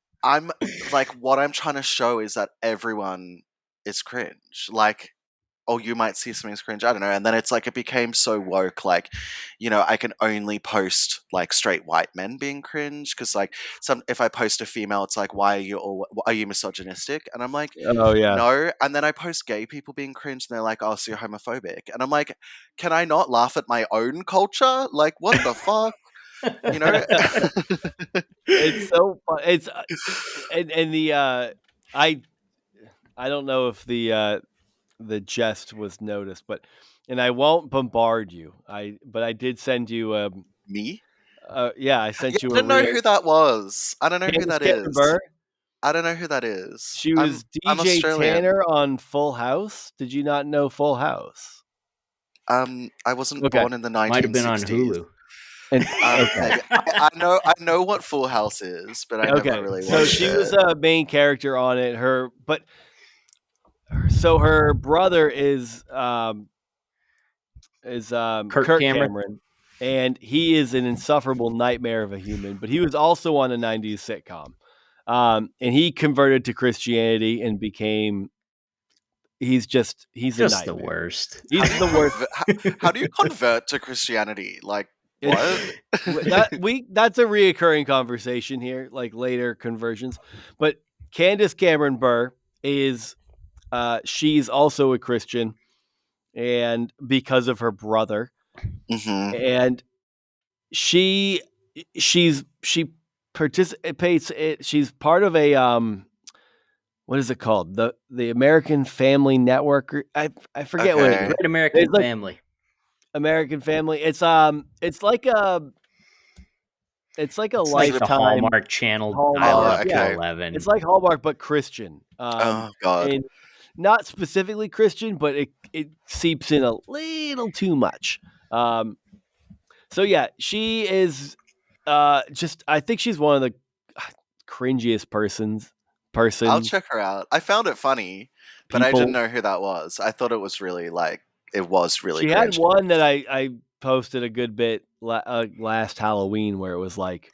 what I'm trying to show is that everyone is cringe. Like, oh, you might see something as cringe, I don't know. And then it's like, it became so woke, like, I can only post like straight white men being cringe. Cause like, if I post a female, it's like, are you misogynistic? And I'm like, Oh yeah. no. And then I post gay people being cringe and they're like, oh, so you're homophobic. And I'm like, can I not laugh at my own culture? Like, what the fuck? You know? It's so fun. It's and the I don't know if the jest was noticed, but and I won't bombard you. But I did send you Me? yeah, I Yeah, sent you I a don't know real who that was. I don't know who Candace that Cameron is. Burr. I don't know who that is. She I'm was I'm DJ Australian. Tanner on Full House. Did you not know Full House? I wasn't Okay. born in the Might have been on 1960s. Hulu. And okay. Maybe I know what Full House is, but I never Okay. really So watched she was it. a main character on it. So her brother is Kirk Kirk Cameron. Cameron, and he is an insufferable nightmare of a human. But he was also on a '90s sitcom, and he converted to Christianity and became. He's a Just the nightmare. worst. How He's do you the worst. how do you convert to Christianity? Like what? It's that's a reoccurring conversation here, like later conversions. But Candace Cameron Burr is she's also a Christian, and because of her brother, hmm and she she participates. She's part of a what is it called, the American Family Network? I forget what it is. Okay. Great American It's like Family. American Family. It's like a It's like the Lifetime Hallmark Channel dialed Oh, Hallmark. up to Yeah, okay. 11. it's like Hallmark but Christian. Oh God. And not specifically Christian, but it seeps in a little too much. So yeah, she is Just I think she's one of the cringiest persons. I'll check her out. I found it funny, but I didn't People. know who that was. I thought it was really like it was really She had cringe. one that I posted a good bit last Halloween where it was like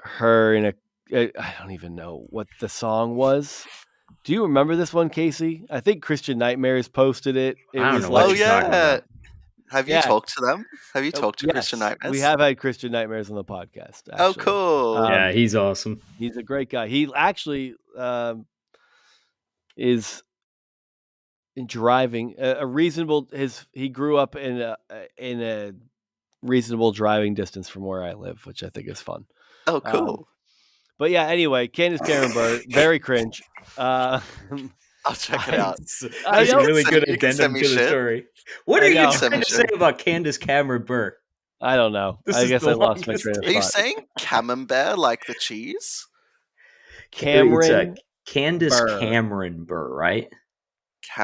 her in a I don't even know what the song was. Do you remember this one, Casey? I think Christian Nightmares posted it. It I don't was know what Oh like, you're talking yeah. about. Have you yeah, talked to them? Have you talked to Christian yes, we Nightmares? have had Christian Nightmares on the podcast. Oh, Actually, cool. Yeah, he's awesome. he's a great guy. He actually is in driving a reasonable. He grew up in a reasonable driving distance from where I live, which I think is fun. Oh, Um, cool. but yeah, anyway, Candace Cameron Bure, very cringe. Uh, I'll check it I out. I That's a You don't can really send good you can send addendum me to the shit. story. What are I you You can know. send me trying to say shit. about Candace Cameron Bure? I don't know. This I is guess the I lost my longest train of Are you thought. saying camembert like the cheese? It's a Cameron Candace Bure. Cameron Bure, right?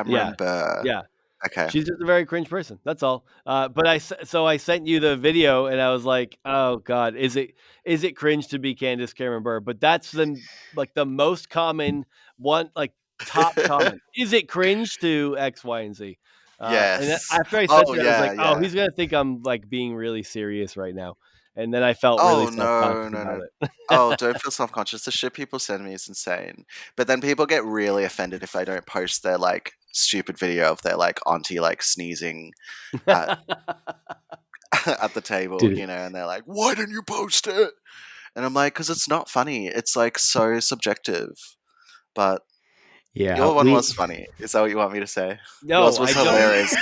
Yeah, Camembert. yeah. Okay. She's just a very cringe person. That's all. But so I sent you the video, and I was like, "Oh God, is it cringe to be Candace Cameron Bure?" But that's the most common one, like top comment. Is it cringe to X, Y, and Z? And then Yes. after I sent Oh it, I was yeah, like, "Oh, yeah. he's gonna think I'm like being really serious right now," and then I felt really Oh self no, conscious no, about no. it. Oh, don't feel self-conscious. The shit people send me is insane. But then people get really offended if I don't post their like stupid video of their like auntie like sneezing at at the table, Dude, and they're like, "Why didn't you post it?" And I'm like, "Cause it's not funny. It's like so subjective." But yeah, your one was funny. Is that what you want me to say? No, Yours was I don't. hilarious.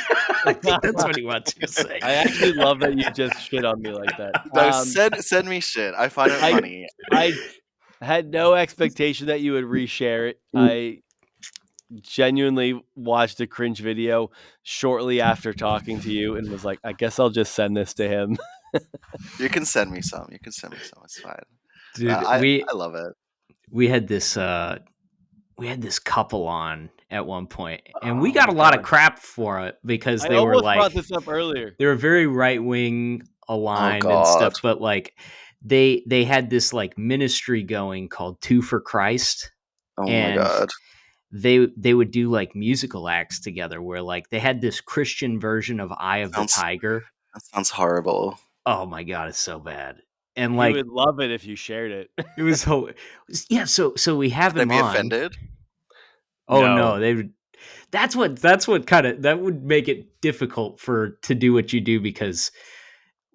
I think that's what he wants you to say. I actually love that you just shit on me like that. No, send me shit. I find it I funny. I had no expectation that you would reshare it. I genuinely watched a cringe video shortly after talking to you and was like, I guess I'll just send this to him. You can send me some. You can send me some. It's fine. Dude, I love it. we had this we had this couple on at one point, and we Oh got my a lot of god. crap for it because I they were almost brought like this up earlier. they were very right wing Oh aligned and God. stuff, but like they had this like ministry going called Two for Christ, Oh my and God. they would do like musical acts together where like they had this Christian version of Eye of the Sounds Tiger. that sounds horrible. Oh my god, it's so bad. And He like would love it if you shared it. it was yeah, so we have Would they him be on. offended? Oh No. no, they would that's what kind of that would make it difficult for to do what you do because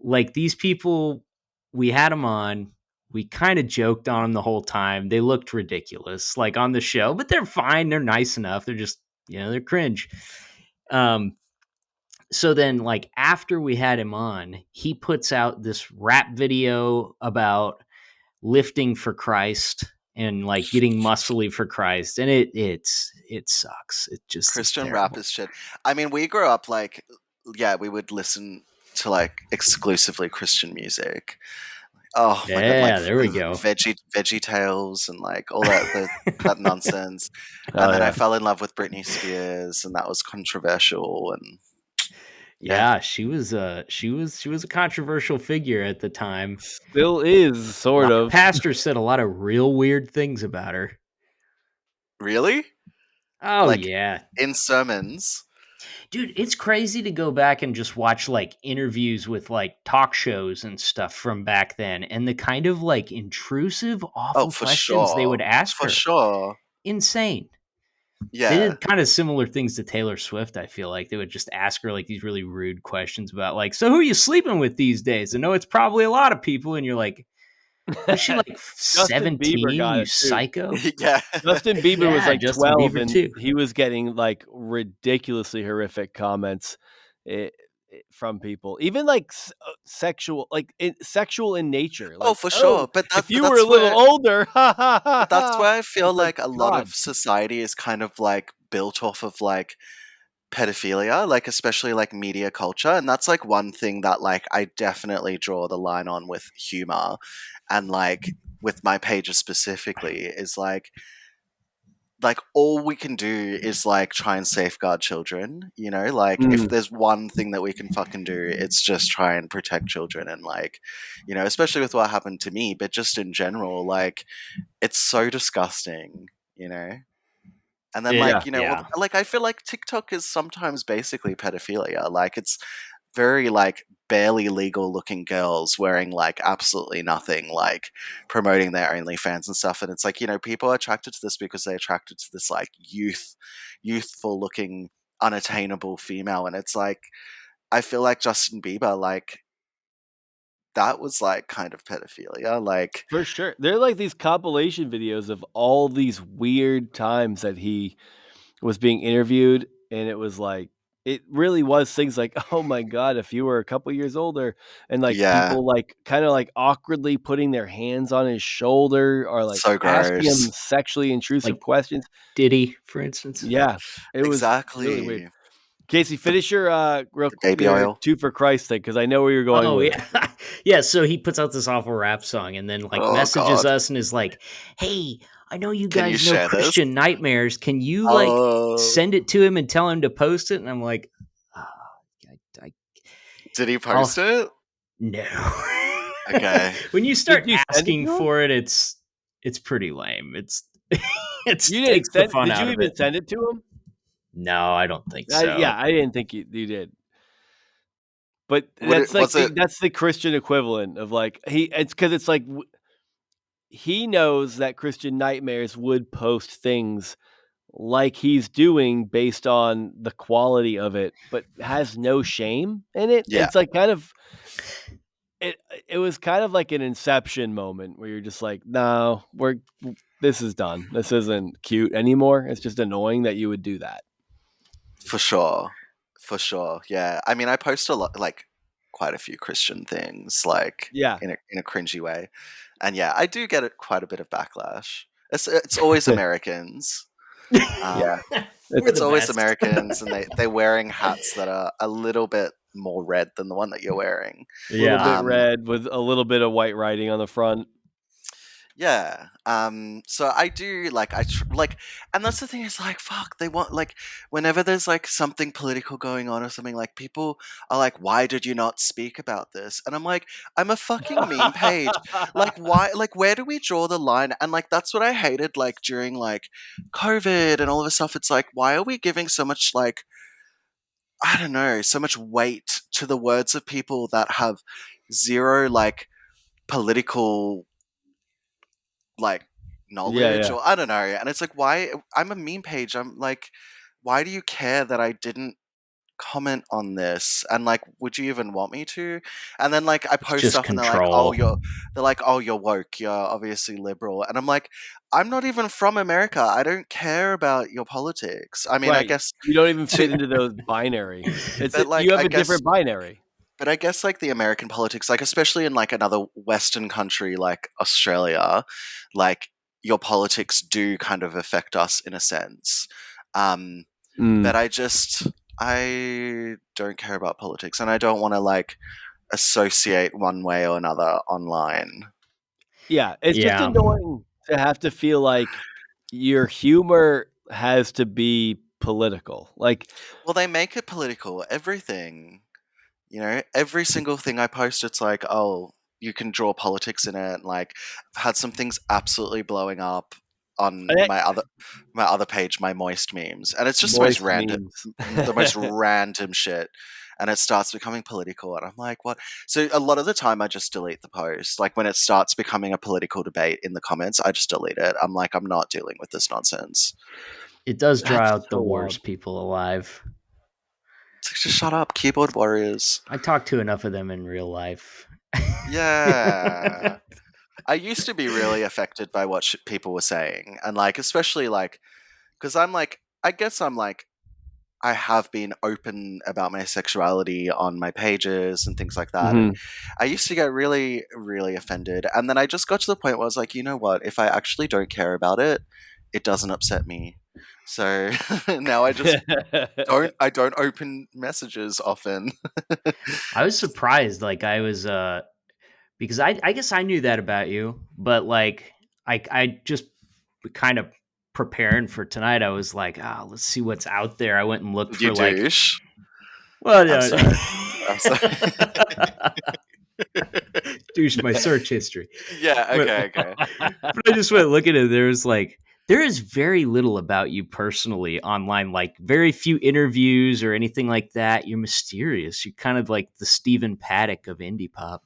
like these people we had them on, we kind of joked on them the whole time. They looked ridiculous like on the show, but they're fine, they're nice enough. They're just, they're cringe. Um so then like after we had him on, he puts out this rap video about lifting for Christ and like getting muscly for Christ, and it sucks. It just is Christian rap terrible. is shit. I mean, we grew up like, yeah, we would listen to like exclusively Christian music. Oh my God, like Yeah, there we go. Veggie Tales and like all that nonsense. And Oh then I yeah. fell in love with Britney Spears, and that was controversial. And yeah, Yeah, she was a controversial figure at the time. Still is, A sort lot of of. pastors said a lot of real weird things about her. really, Oh like yeah. in sermons. Dude, it's crazy to go back and just watch like interviews with like talk shows and stuff from back then and the kind of like intrusive, Oh, awful for questions they would sure, ask for her. sure. Insane. They Yeah, did kind of similar things to Taylor Swift, I feel like. They would just ask her like these really rude questions about like, so who are you sleeping with these days? And no, it's probably a lot of people. And you're like, was she like Justin Bieber 17, got you it too. psycho? yeah. Justin Bieber was Yeah, like Justin 12 Bieber and too. he was getting like ridiculously horrific comments from people. Even like sexual, like sexual in nature. Oh, Like, for oh, sure. But if you were a that's little where older, ha ha ha that's ha. where I feel It's like, like a lot of God. society is kind of like built off of like pedophilia, like especially like media culture. And that's like one thing that like I definitely draw the line on with humor and like with my pages specifically is like like all we can do is like try and safeguard children, you know, like if Mm, there's one thing that we can fucking do, it's just try and protect children. And like, you know, especially with what happened to me, but just in general, like it's so disgusting, you know. And then yeah. like, you know, Yeah. like I feel like TikTok is sometimes basically pedophilia. Like it's very like barely legal looking girls wearing like absolutely nothing, like promoting their OnlyFans and stuff. And it's like, you know, people are attracted to this because they're attracted to this like youthful looking, unattainable female. And it's like, I feel like Justin Bieber, like that was like kind of pedophilia. Like, For sure. They're like these compilation videos of all these weird times that he was being interviewed, and it was like it really was things like, "Oh my god, if you were a couple years older," and, like, yeah, people, like, kinda, like, awkwardly putting their hands on his shoulder or, like, so asking him gross. sexually intrusive Like questions. Diddy, for instance. Yeah, it was really weird. Exactly. Casey, finish your, real The q baby your oil. 2 for Christ thing, because I know where you're going Oh with it. yeah. Yeah, so he puts out this awful rap song and then like Oh messages God. us and is like, "Hey, I know you Can you guys know share this? Christian Nightmares. Can you like Oh, send it to him and tell him to post it?" And I'm like, oh, I, did he I'll post it? no. Okay. When you Did start you send it asking to him? for it, it's pretty lame. It's it You didn't takes the send fun Did you out of even it. send it to him? No, I don't think so. Yeah, I didn't think you did. But Would it? Was it? that's the Christian equivalent of, like, it's because it's like he knows that Christian Nightmares would post things like he's doing based on the quality of it, but has no shame in it. Yeah, It's like kind of it it was kind of like an Inception moment where you're just like, "No, this is done. This isn't cute anymore. It's just annoying that you would do that." for sure, for sure. Yeah, I mean, I post a lot, like quite a few Christian things, like Yeah. in a cringy way, and yeah, I do get quite a bit of backlash. It's always Americans. Yeah. Um, We're it's the always best. Americans, and they're wearing hats that are a little bit more red than the one that you're wearing. Little Yeah. bit Um, red with a little bit of white writing on the front. Yeah. So I do like like, and that's the thing is like fuck. They want like whenever there's like something political going on or something, like people are like, why did you not speak about this? And I'm like, I'm a fucking meme page. Like why? Like where do we draw the line? And like that's what I hated like during like COVID and all of this stuff. It's like why are we giving so much like I don't know so much weight to the words of people that have zero like political like Yeah, knowledge yeah. or I don't know. And it's like, why? I'm a meme page. I'm like, why do you care that I didn't comment on this? And like, would you even want me to? And then like, I It's post just stuff and control. they're like, oh, you're woke. You're obviously liberal. And I'm like, I'm not even from America. I don't care about your politics. I mean, I Right. guess You don't even to, fit into those binary. but You like, have a different binary. I guess like the American politics, like especially in like another Western country like Australia, like your politics do kind of affect us in a sense. Um, Mm. but I don't care about politics, and I don't want to like associate one way or another online. Yeah, it's just Yeah. annoying to have to feel like your humor has to be political. Like, Well, they make it political. Everything. You know, every single thing I post, it's like, oh, you can draw politics in it. Like, I've had some things absolutely blowing up on eh, my other page, my moist memes, and it's just moist memes. the most random shit. And it starts becoming political, and I'm like, what? So a lot of the time, I just delete the post. Like when it starts becoming a political debate in the comments, I just delete it. I'm like, I'm not dealing with this nonsense. It does draw That's out the so wild. worst people alive. It's like, just shut up, keyboard warriors. I talk to enough of them in real life. Yeah. I used to be really affected by what people were saying, and like especially like because I'm like I guess I'm like I have been open about my sexuality on my pages and things like that, and Mhm. I used to get really offended, and then I just got to the point where I was like, you know what? If I actually don't care about it, it doesn't upset me. So now I don't open messages often. I was surprised. Like I was because I guess I knew that about you, but like I just kind of preparing for tonight, I was like, let's see what's out there. I went and looked You for like, douche. well, I'm yeah, sorry. I'm sorry. douche my search history. Yeah. But, Okay. Okay. but I just went looking at it. There was like, there is very little about you personally online, like very few interviews or anything like that. You're mysterious. You're kind of like the Stephen Paddock of indie pop.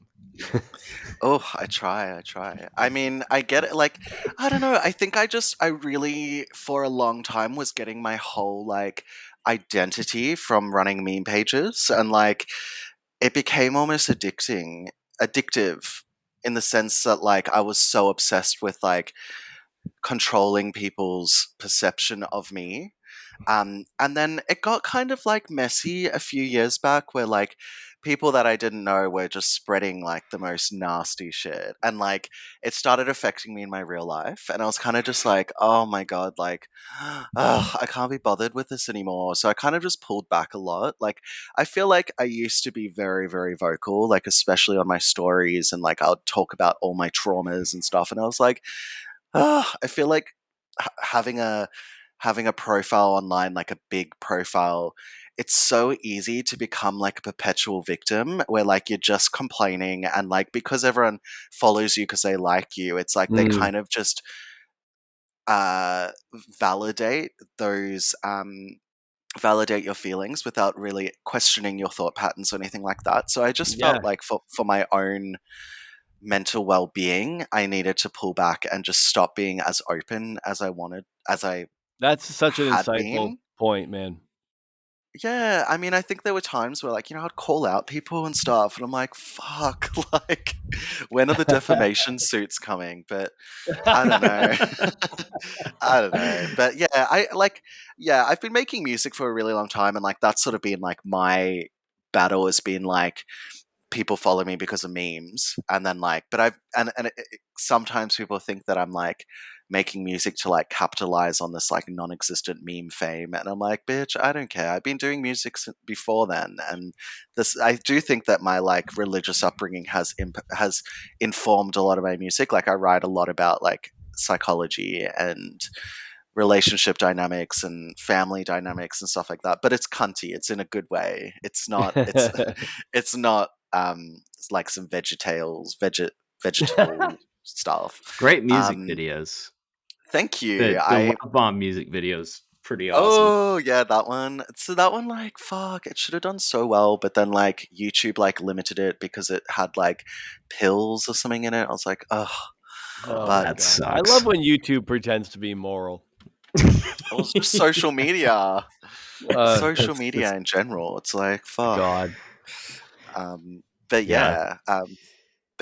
Oh, I try. I try. I mean, I get it. Like, I don't know. I think I really, for a long time, was getting my whole like identity from running meme pages, and like it became almost addictive in the sense that like I was so obsessed with like controlling people's perception of me. And then it got kind of like messy a few years back where like people that I didn't know were just spreading like the most nasty shit. And like it started affecting me in my real life. And I was kind of just like, oh my God, like, I can't be bothered with this anymore. So I kind of just pulled back a lot. Like, I feel like I used to be very, very vocal, like, especially on my stories. And like, I would talk about all my traumas and stuff. And I was like, I feel like having a profile online, like a big profile, it's so easy to become like a perpetual victim where like you're just complaining and like because everyone follows you because they like you, it's like they Mm. kind of just uh validate those validate your feelings without really questioning your thought patterns or anything like that. So I just Yeah, felt like for my own mental well-being, I needed to pull back and just stop being as open as I that's such an had insightful been. point, man. Yeah, I mean, I think there were times where, like, I'd call out people and stuff, and I'm like, "Fuck!" Like, when are the defamation suits coming? But I don't know. I don't know. But yeah, I've been making music for a really long time, and like that's sort of been like my battle has been like people follow me because of memes, and then like but I've and sometimes people think that I'm like making music to like capitalize on this like non-existent meme fame, and I'm like, bitch, I don't care. I've been doing music before then. And this I do think that my like religious upbringing has informed a lot of my music. Like I write a lot about like psychology and relationship dynamics and family dynamics and stuff like that, but it's cunty. It's in a good way. It's it's not it's like some vegetable stuff. Great music um videos. Thank you. The I Love Bomb music videos, pretty awesome. Oh yeah, that one. So that one, like, fuck, it should have done so well, but then like YouTube like limited it because it had like pills or something in it. I was like, ugh. Oh But my That god, I love sucks. when YouTube pretends to be moral. it was just social media. Social It's just media in general. It's like, fuck. God. Um, but Yeah.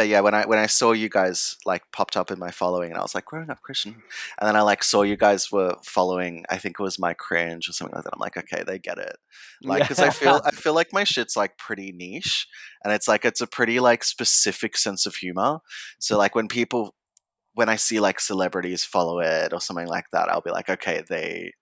yeah, when I saw you guys like popped up in my following, and I was like, growing up Christian, and then I like saw you guys were following. I think it was my Cringe or something like that. I'm like, okay, they get it. Like, because Yeah. I feel like my shit's like pretty niche, and it's a pretty like specific sense of humor. So like when I see like celebrities follow it or something like that, I'll be like, okay,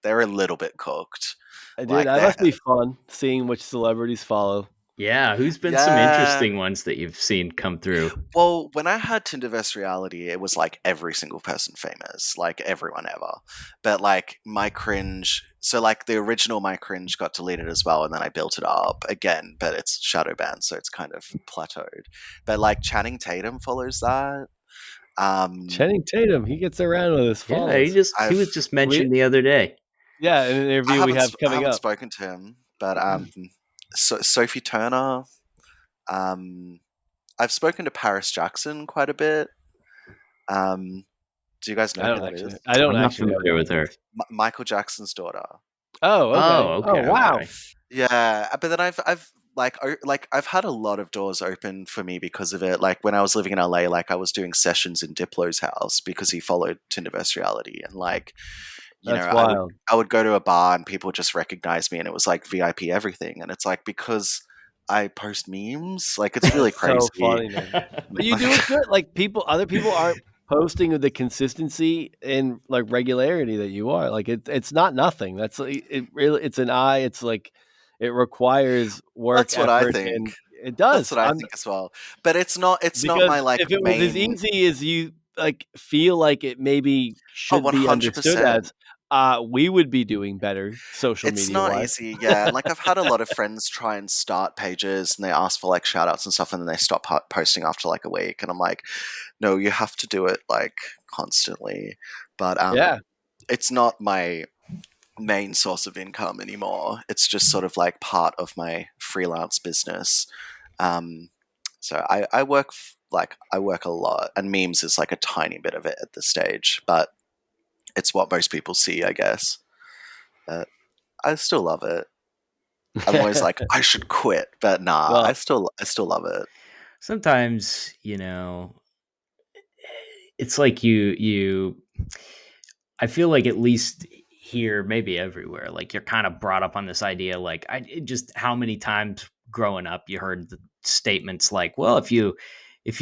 they're a little bit cooked. Dude, Like that they're must be fun seeing which celebrities follow. Yeah. Who's been some yeah. interesting ones that you've seen come through? Well, when I had Tinderverse Reality, it was like every single person famous, like everyone ever. But like my Cringe, so like the original my Cringe got deleted as well, and then I built it up again, but it's shadow banned, so it's kind of plateaued. But like Channing Tatum follows that. Um, Channing Tatum, he gets around with his Yeah, follows. he was I've just We mentioned the other day. Yeah, in an interview we have I coming haven't up. spoken to him, but Sophie Turner. Um, I've spoken to Paris Jackson quite a bit. Um, do you guys know who that is? I don't I'm not actually know who familiar that with her. is. Michael Jackson's daughter. Oh, okay. Oh, Oh, okay, wow. okay. Yeah, but then I've had a lot of doors open for me because of it. Like when I was living in LA, like I was doing sessions in Diplo's house because he followed Tinderverse Reality, and like That's I would wild. go to a bar and people just recognize me, and it was like VIP everything, and it's like because I post memes, like it's really That's so crazy. funny, man. But you do it good. Like other people aren't posting with the consistency and like regularity that you are. Like it's not nothing. That's like, it really it's an eye. It's like it requires work, That's what I effort, think. and it That's does. what I I'm think as well. But it's not Because my like if it was as main. easy as you like feel like it maybe Oh, should be understood 100%. as, we would be doing better social It's media not wise. easy, yeah. And like I've had a lot of friends try and start pages and they ask for like shout outs and stuff and then they stop posting after like a week. And I'm like, no, you have to do it like constantly. But Yeah. it's not my main source of income anymore. It's just sort of like part of my freelance business. Um, so I work I work a lot, and memes is like a tiny bit of it at this stage, but it's what most people see, I guess. But I still love it. I'm always like, I should quit, but nah, Well, I still love it. Sometimes, it's like you I feel like at least here, maybe everywhere, like you're kind of brought up on this idea. Like just how many times growing up you heard the statements like, "Well, if you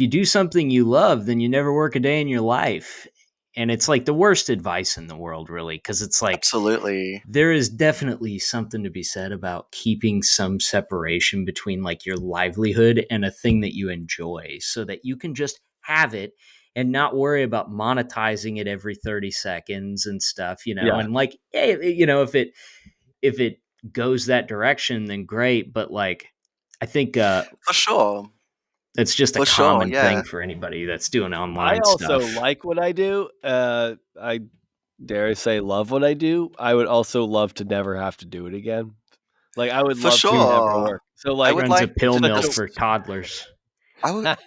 do something you love, then you never work a day in your life." And it's like the worst advice in the world, really, because it's like Absolutely. there is definitely something to be said about keeping some separation between like your livelihood and a thing that you enjoy so that you can just have it and not worry about monetizing it every 30 seconds and stuff, yeah, and like, hey, if it goes that direction, then great. But like, I think For sure. it's just a For sure, common thing yeah. for anybody that's doing I online also stuff. like what I do. I dare I say love what I do. I would also love to never have to do it again. Like I would For love to never sure. work. So I like would Runs a like pill to mill such just for toddlers. I would a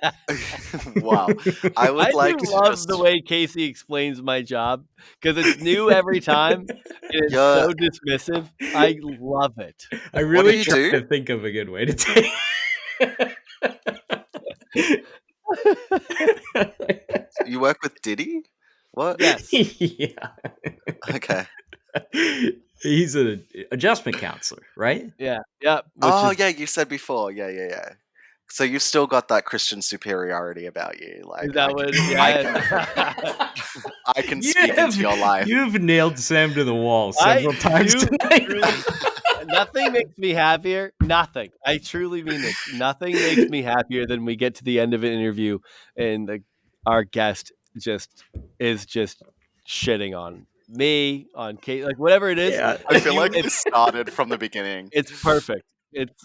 wow. I I would do like to love the just way Casey explains my job because it's new every time and it's you're so dismissive. I love it. I what do really you try do? to think of a good way to take. You work with Diddy? What? Yes. Yeah. Okay. He's an adjustment counselor, right? Yeah. Yeah. Which Oh is yeah, you said before. Yeah, yeah, yeah. So you've still got that Christian superiority about you. Like that what? I Yeah. can I can speak into your life. You've nailed Sam to the wall I several times do tonight. truly. Nothing makes me happier. Nothing. I truly mean this. Nothing makes me happier than we get to the end of an interview and our guest is just shitting on me, on Kate, like whatever it is. Yeah. I feel You, like this started from the beginning. it's perfect.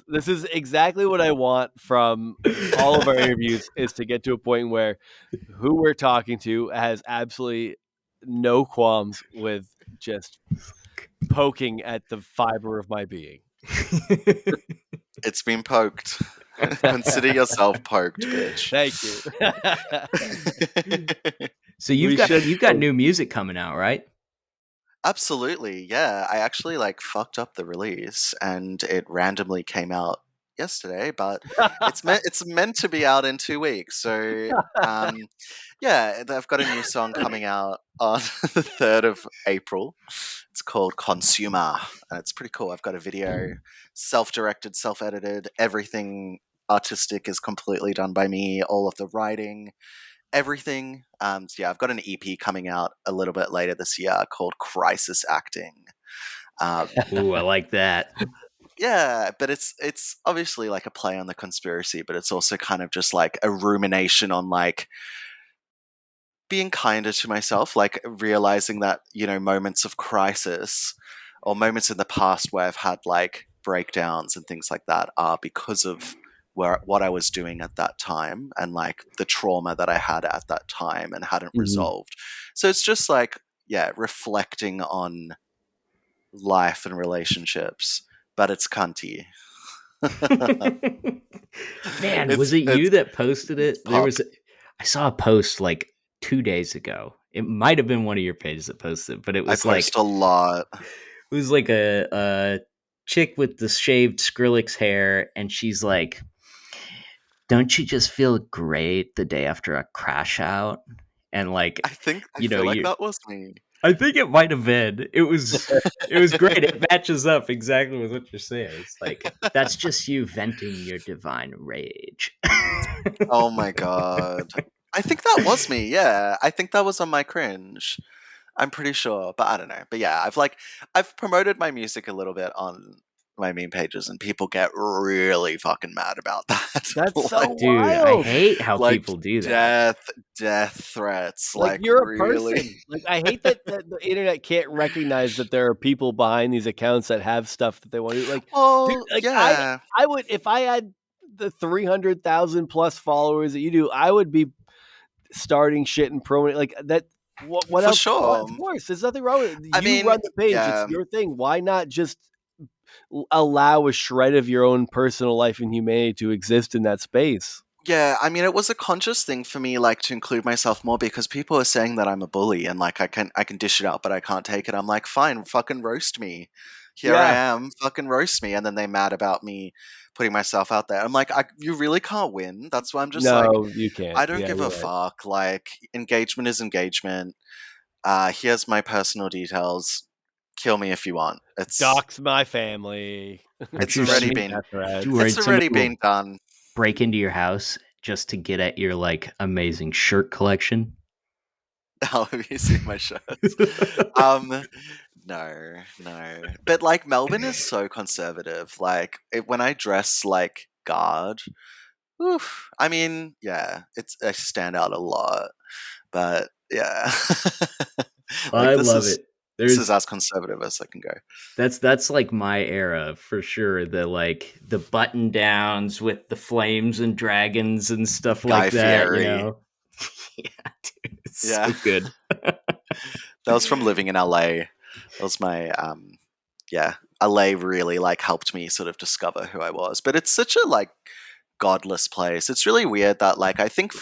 This is exactly what I want from all of our interviews is to get to a point where who we're talking to has absolutely no qualms with just poking at the fiber of my being. It's been poked. Consider yourself poked, bitch. Thank you. So We should you've got new music coming out, right? Absolutely, yeah. I actually like fucked up the release and it randomly came out yesterday, but it's meant to be out in 2 weeks. So yeah, I've got a new song coming out on the 3rd of April. It's called Consumer, and it's pretty cool. I've got a video, self-directed, self-edited, everything artistic is completely done by me, all of the writing, everything. So yeah, I've got an EP coming out a little bit later this year called Crisis Acting. Um, Ooh, I like that. yeah, but it's obviously like a play on the conspiracy, but it's also kind of just like a rumination on like being kinder to myself, like realizing that, moments of crisis or moments in the past where I've had like breakdowns and things like that are because of what I was doing at that time and like the trauma that I had at that time and hadn't Mhm. resolved. So it's just like, yeah, reflecting on life and relationships, but it's cunty. Man, was it's it it's you that posted it's it? pop. I saw a post like 2 days ago. It might have been one of your pages that posted it, but I post a lot. it was like a chick with the shaved Skrillex hair, and she's like, "Don't you just feel great the day after a crash out?" And like, I feel like you that was me. I think it might have been. It was great. It matches up exactly with what you're saying. It's like that's just you venting your divine rage. Oh my god. I think that was me, yeah. I think that was on my Cringe. I'm pretty sure, but I don't know. But yeah, I've promoted my music a little bit on my meme pages, and people get really fucking mad about that. That's so Dude, I wild. hate how like people do that. death threats, Like, like you're a really. person. Like, I hate that the internet can't recognize that there are people behind these accounts that have stuff that they want to do. Like, dude, Well, like yeah, I would, if I had the 300,000 plus followers that you do, I would be starting shit and promoting like that. What for else? What, sure. of course, there's nothing wrong with it. I You mean, run the page; it's yeah, your thing. Why not just allow a shred of your own personal life and humanity to exist in that space? yeah. I mean, it was a conscious thing for me, like to include myself more because people are saying that I'm a bully and like I can dish it out, but I can't take it. I'm like, fine, fucking roast me. Here I Yeah, am, fucking roast me, and then they mad about me putting myself out there. I'm like, you really can't win. That's why I'm just like, no, you can't. I don't Yeah, give a you're right. fuck. Like, engagement is engagement. Here's my personal details. Kill me if you want. Dox my family. Aren't It's you Send already me been death threats. you it's worried already somebody will been done. break into your house just to get at your like amazing shirt collection? Have you seen my shirts? Um, no. But like Melbourne is so conservative. Like when I dress like guard, oof, I mean, yeah, I stand out a lot. But yeah, like I love it. this is There's as conservative as I can go. that's like my era for sure. The button downs with the flames and dragons and stuff Guy like that, you Fieri, know. Yeah, dude, it's yeah, so good. that was from living in LA. That was my yeah. LA really like helped me sort of discover who I was. But it's such a like godless place. It's really weird that like I think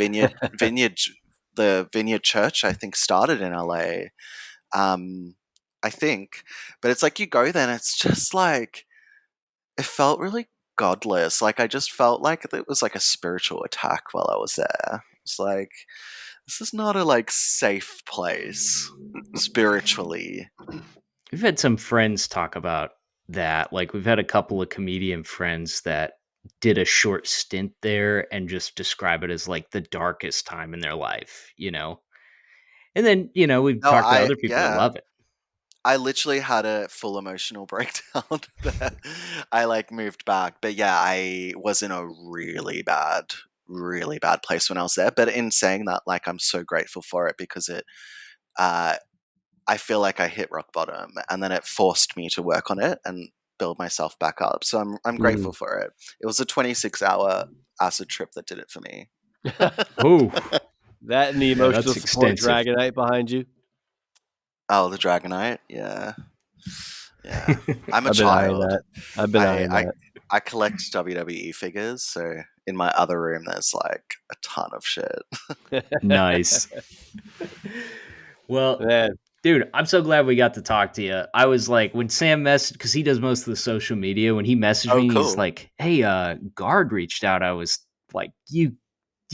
the Vineyard Church I think started in LA. Um I think. But it's like you go there and it's just like it felt really godless. Like I just felt like it was like a spiritual attack while I was there. It's like this is not a like safe place spiritually. We've had some friends talk about that. Like we've had a couple of comedian friends that did a short stint there and just describe it as like the darkest time in their life, you know. And then, we've No, talked to other people that love it. I literally had a full emotional breakdown there. I like moved back, but yeah, I was in a really bad place when I was there. But in saying that, like, I'm so grateful for it because uh, I feel like I hit rock bottom, and then it forced me to work on it and build myself back up. So I'm grateful Mhm. for it. It was a 26-hour acid trip that did it for me. Oh, That and the yeah, emotional that's support extensive. Dragonite behind you. Oh, the Dragonite, yeah, yeah. I'm a I've been eyeing child. that. I've been I eyeing I I collect WWE figures, so in my other room there's like a ton of shit. that. Nice. Well, Man, dude, I'm so glad we got to talk to you. I was like, when Sam messaged, because he does most of the social media, when he messaged Oh, me, he's cool. like, "Hey, Guard reached out." I was like, you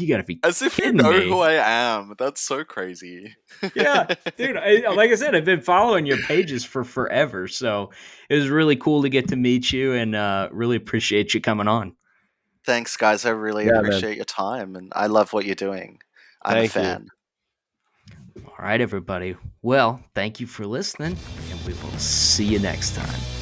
gotta be As if you kidding know who me. I am. That's so crazy. Yeah, dude. Like I said, I've been following your pages for forever, so it was really cool to get to meet you, and really appreciate you coming on. Thanks, guys. I really yeah, man. appreciate your time, and I love what you're doing. I'm a Thank you. fan. All right, everybody. Well, thank you for listening, and we will see you next time.